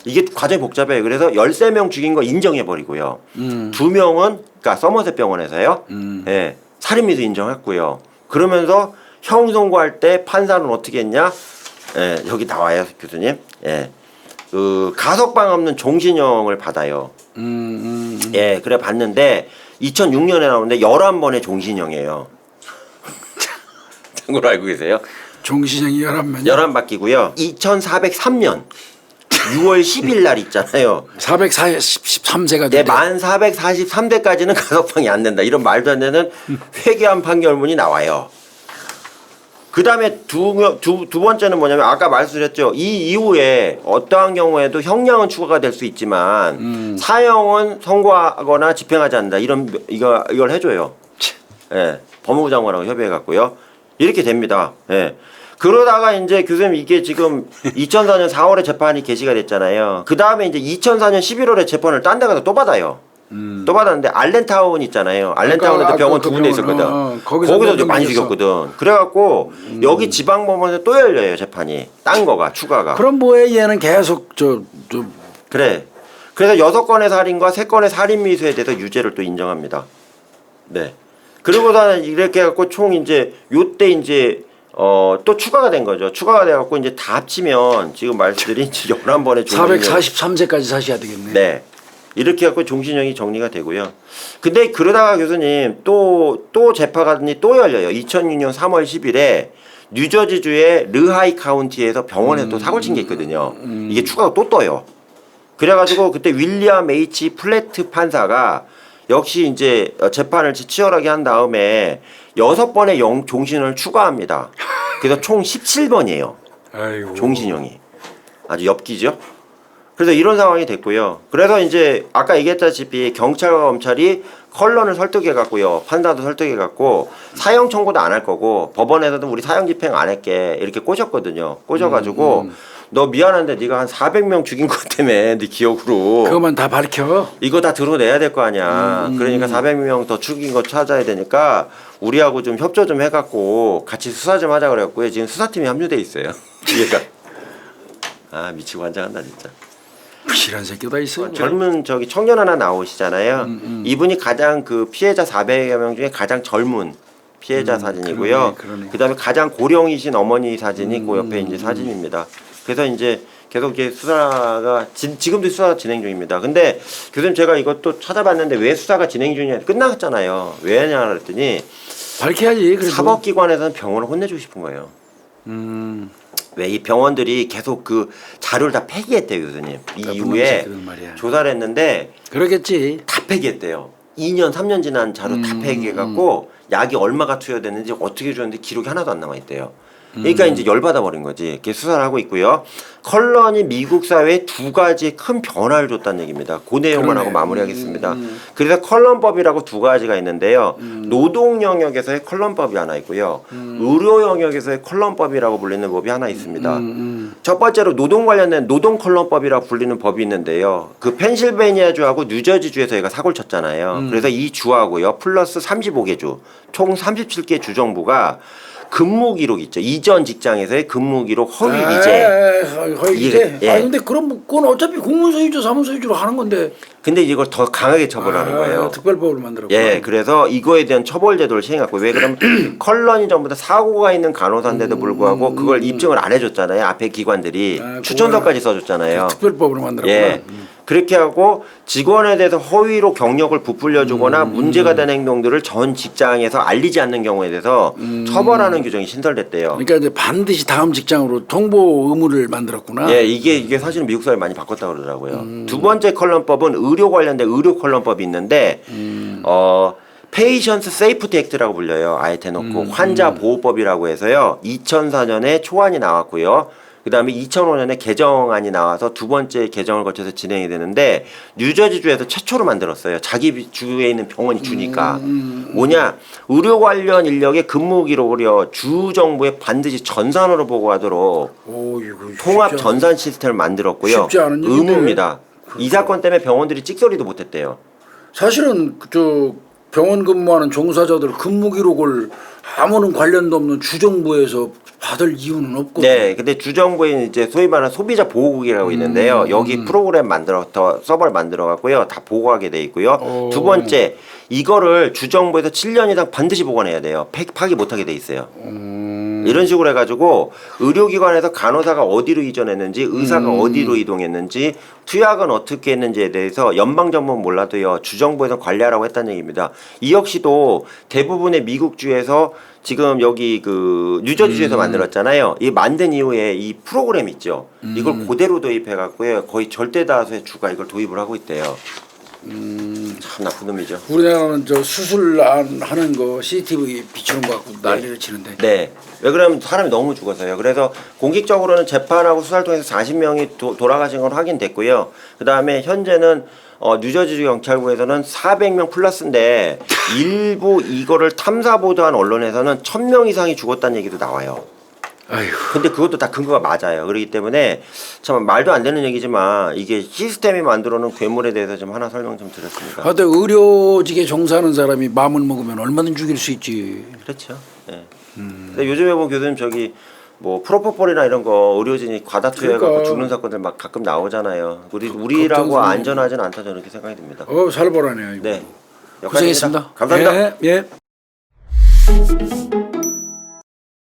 B: 이게 과정이 복잡해요. 그래서 13명 죽인 거 인정해버리고요. 2명은 그러니까 서머셋 병원에서요. 예, 살인미수 인정했고요. 그러면서 형 선고할 때 판사는 어떻게 했냐? 예, 여기 나와요 교수님. 예, 그 가석방 없는 종신형을 받아요. 예, 그래 봤는데 2006년에 나오는데 11번의 종신형이에요. 참고로 알고 계세요?
A: 종신형이 11명.
B: 11바퀴고요. 2403년 6월 10일 날 있잖아요.
A: 443세가
B: 네,
A: 됐대.
B: 만 443대까지는 가석방이 안 된다. 이런 말도 안 되는 회개한 판결문이 나와요. 그 다음에 두 번째는 뭐냐면 아까 말씀드렸죠. 이 이후에 어떠한 경우에도 형량은 추가가 될 수 있지만 사형은 선고하거나 집행하지 않는다. 이걸 해줘요. 예, 법무부 장관하고 협의해갖고요. 이렇게 됩니다. 예. 그러다가 이제 교수님 이게 지금 2004년 4월에 재판이 개시가 됐잖아요. 그 다음에 이제 2004년 11월에 재판을 딴 데 가서 또 받아요. 또 받았는데 알렌타운 있잖아요. 알렌타운에도 병원 두 군데 있었거든. 거기서 좀 많이 죽였거든. 그래갖고 여기 지방법원에서 또 열려요 재판이. 딴 거가 추가가.
A: 그럼 뭐해 얘는 계속
B: 그래. 그래서 6건의 살인과 3건의 살인 미수에 대해서 유죄를 또 인정합니다. 네. 그리고서 이렇게 해갖고 총 이제 요때 이제 또 추가가 된 거죠. 추가가 돼갖고 이제 다 합치면 지금 말씀드린 11번의 종신형
A: 443세까지 사셔야 되겠네.
B: 네. 이렇게 해갖고 종신형이 정리가 되고요. 근데 그러다가 교수님 또 재판이 또 열려요. 2006년 3월 10일에 뉴저지주의 르하이 카운티에서 병원에서 또 사고를 친 게 있거든요. 이게 추가가 또 떠요. 그래가지고 그때 윌리엄 H. 플래트 판사가 역시 이제 재판을 치열하게 한 다음에 6번의 종신형을 추가합니다. 그래서 총 17번이에요.
A: 아이고.
B: 종신형이. 아주 엽기죠. 그래서 이런 상황이 됐고요. 그래서 이제 아까 얘기했다시피 경찰과 검찰이 컬런을 설득해갖고요. 판사도 설득해갖고 사형 청구도 안 할 거고 법원에서도 우리 사형 집행 안 할게 이렇게 꼬셨거든요. 꼬셔가지고 너 미안한데 네가 한 400명 죽인 것 때문에 네 기억으로
A: 그것만 다 밝혀.
B: 이거 다 드러내야 될 거 아니야. 그러니까 400명 더 죽인 거 찾아야 되니까 우리하고 좀 협조 좀 해갖고 같이 수사 좀 하자 그래갖고 지금 수사팀이 합류돼 있어요. 얘가 아 미치고 환장한다 진짜.
A: 이런 새끼가 있어.
B: 젊은 저기 청년 하나 나오시잖아요. 이분이 가장 그 피해자 400여 명 중에 가장 젊은 피해자 사진이고요.
A: 그러네.
B: 그다음에 가장 고령이신 어머니 사진이 그 옆에 이제 사진입니다. 그래서 이제 계속 이렇게 수사가 지금도 수사가 진행 중입니다. 근데 교수님 제가 이것도 찾아봤는데 왜 수사가 진행 중이냐 끝났잖아요. 왜냐 그랬더니
A: 밝혀야지. 그래도.
B: 사법기관에서는 병원을 혼내주고 싶은 거예요. 왜 이 병원들이 계속 그 자료를 다 폐기했대요, 교수님. 이 이후에 조사를 했는데
A: 그러겠지.
B: 다 폐기했대요. 2년, 3년 지난 자료 다 폐기해갖고 약이 얼마가 투여됐는지 어떻게 줬는지 기록이 하나도 안 남아있대요. 그러니까 이제 열받아 버린 거지. 이렇게 수사를 하고 있고요. 컬런이 미국 사회에 두 가지 큰 변화를 줬다는 얘기입니다. 그 내용만 하고 마무리하겠습니다. 그래서 컬런법이라고 두 가지가 있는데요. 노동 영역에서의 컬런법이 하나 있고요. 의료 영역에서의 컬런법이라고 불리는 법이 하나 있습니다. 첫 번째로 노동 관련된 노동 컬런법이라고 불리는 법이 있는데요. 그 펜실베니아주하고 뉴저지주에서 얘가 사고를 쳤잖아요. 그래서 이 주하고요. 플러스 35개 주, 총 37개 주정부가 근무 기록 있죠. 이전 직장에서의 근무 기록 허위 기재.
A: 허위 기재.
B: 예.
A: 아 근데 그럼 그건 어차피 공문서 위조, 사무소 위조로 하는 건데.
B: 근데 이걸 더 강하게 처벌하는 거예요.
A: 특별법을 만들었고.
B: 예, 그래서 이거에 대한 처벌 제도를 시행했고 왜 그러면 컬런이 전부 다 사고가 있는 간호사인데도 불구하고 그걸 입증을 안 해줬잖아요. 앞에 기관들이 추천서까지 써줬잖아요.
A: 특별법으로 만들었구나.
B: 예. 그렇게 하고 직원에 대해서 허위로 경력을 부풀려주거나 문제가 되는 행동들을 전 직장에서 알리지 않는 경우에 대해서 처벌하는 규정이 신설됐대요.
A: 그러니까 이제 반드시 다음 직장으로 통보 의무를 만들었구나.
B: 예, 이게 사실은 미국 사회를 많이 바꿨다 그러더라고요. 두 번째 컬럼법은 의료 관련된 의료 컬럼법이 있는데 페이션스 세이프티 액트라고 불려요. 아예 대놓고 환자 보호법이라고 해서요. 2004년에 초안이 나왔고요. 그다음에 2005년에 개정안이 나와서 두 번째 개정을 거쳐서 진행이 되는데 뉴저지주에서 최초로 만들었어요. 자기 주에 있는 병원이 주니까 뭐냐 의료 관련 인력의 근무 기록을요 주 정부에 반드시 전산으로 보고하도록 통합 전산 시스템을 만들었고요.
A: 쉽지 않은 일인데.
B: 의무입니다. 이 사건 때문에 병원들이 찍소리도 못했대요.
A: 사실은 저 병원 근무하는 종사자들 근무 기록을 아무런 관련도 없는 주정부에서 받을 이유는 없거든요.
B: 네, 근데 주정부에 이제 소위 말하는 소비자 보호국이라고 있는데요. 여기 프로그램 서버를 만들어 갖고요. 다 보고하게 돼 있고요. 두 번째, 이거를 주정부에서 7년 이상 반드시 보관해야 돼요. 파기 못하게 돼 있어요. 이런 식으로 해가지고 의료기관에서 간호사가 어디로 이전했는지, 의사가 어디로 이동했는지, 투약은 어떻게 했는지에 대해서 연방정부는 몰라도요. 주정부에서 관리하라고 했다는 얘기입니다. 이 역시도 대부분의 미국주에서 지금 여기 그 뉴저지주에서 만들었잖아요. 이 만든 이후에 이 프로그램 있죠. 이걸 그대로 도입해갖고요. 거의 절대 다수의 주가 이걸 도입을 하고 있대요. 참 나쁜 놈이죠.
A: 우리나라는 저 수술 안 하는 거 CCTV 비추는 거 갖고 난리를 치는데.
B: 네. 왜 그러면 사람이 너무 죽어서요. 그래서 공식적으로는 재판하고 수사를 통해서 40명이 돌아가신 건 확인됐고요. 그 다음에 현재는 뉴저지주 경찰국에서는 400명 플러스인데 일부 이거를 탐사 보도한 언론에서는 1000명 이상이 죽었다는 얘기도 나와요.
A: 아이고.
B: 근데 그것도 다 근거가 맞아요. 그렇기 때문에 참 말도 안 되는 얘기지만 이게 시스템이 만들어놓은 괴물에 대해서 좀 하나 설명 좀 드렸습니다.
A: 근데 의료직에 종사하는 사람이 마음을 먹으면 얼마든 죽일 수 있지.
B: 그렇죠. 네. 근데 요즘에 보면 교수님 저기 뭐 프로포폴이나 이런 거 의료진이 과다 투여해갖고
A: 그러니까.
B: 죽는 사건들 막 가끔 나오잖아요. 우리라고 안전하진 않다 저는 이렇게 생각이 듭니다.
A: 살벌하네요. 이거.
B: 네.
A: 고생했습니다.
B: 감사합니다.
A: 예. 예.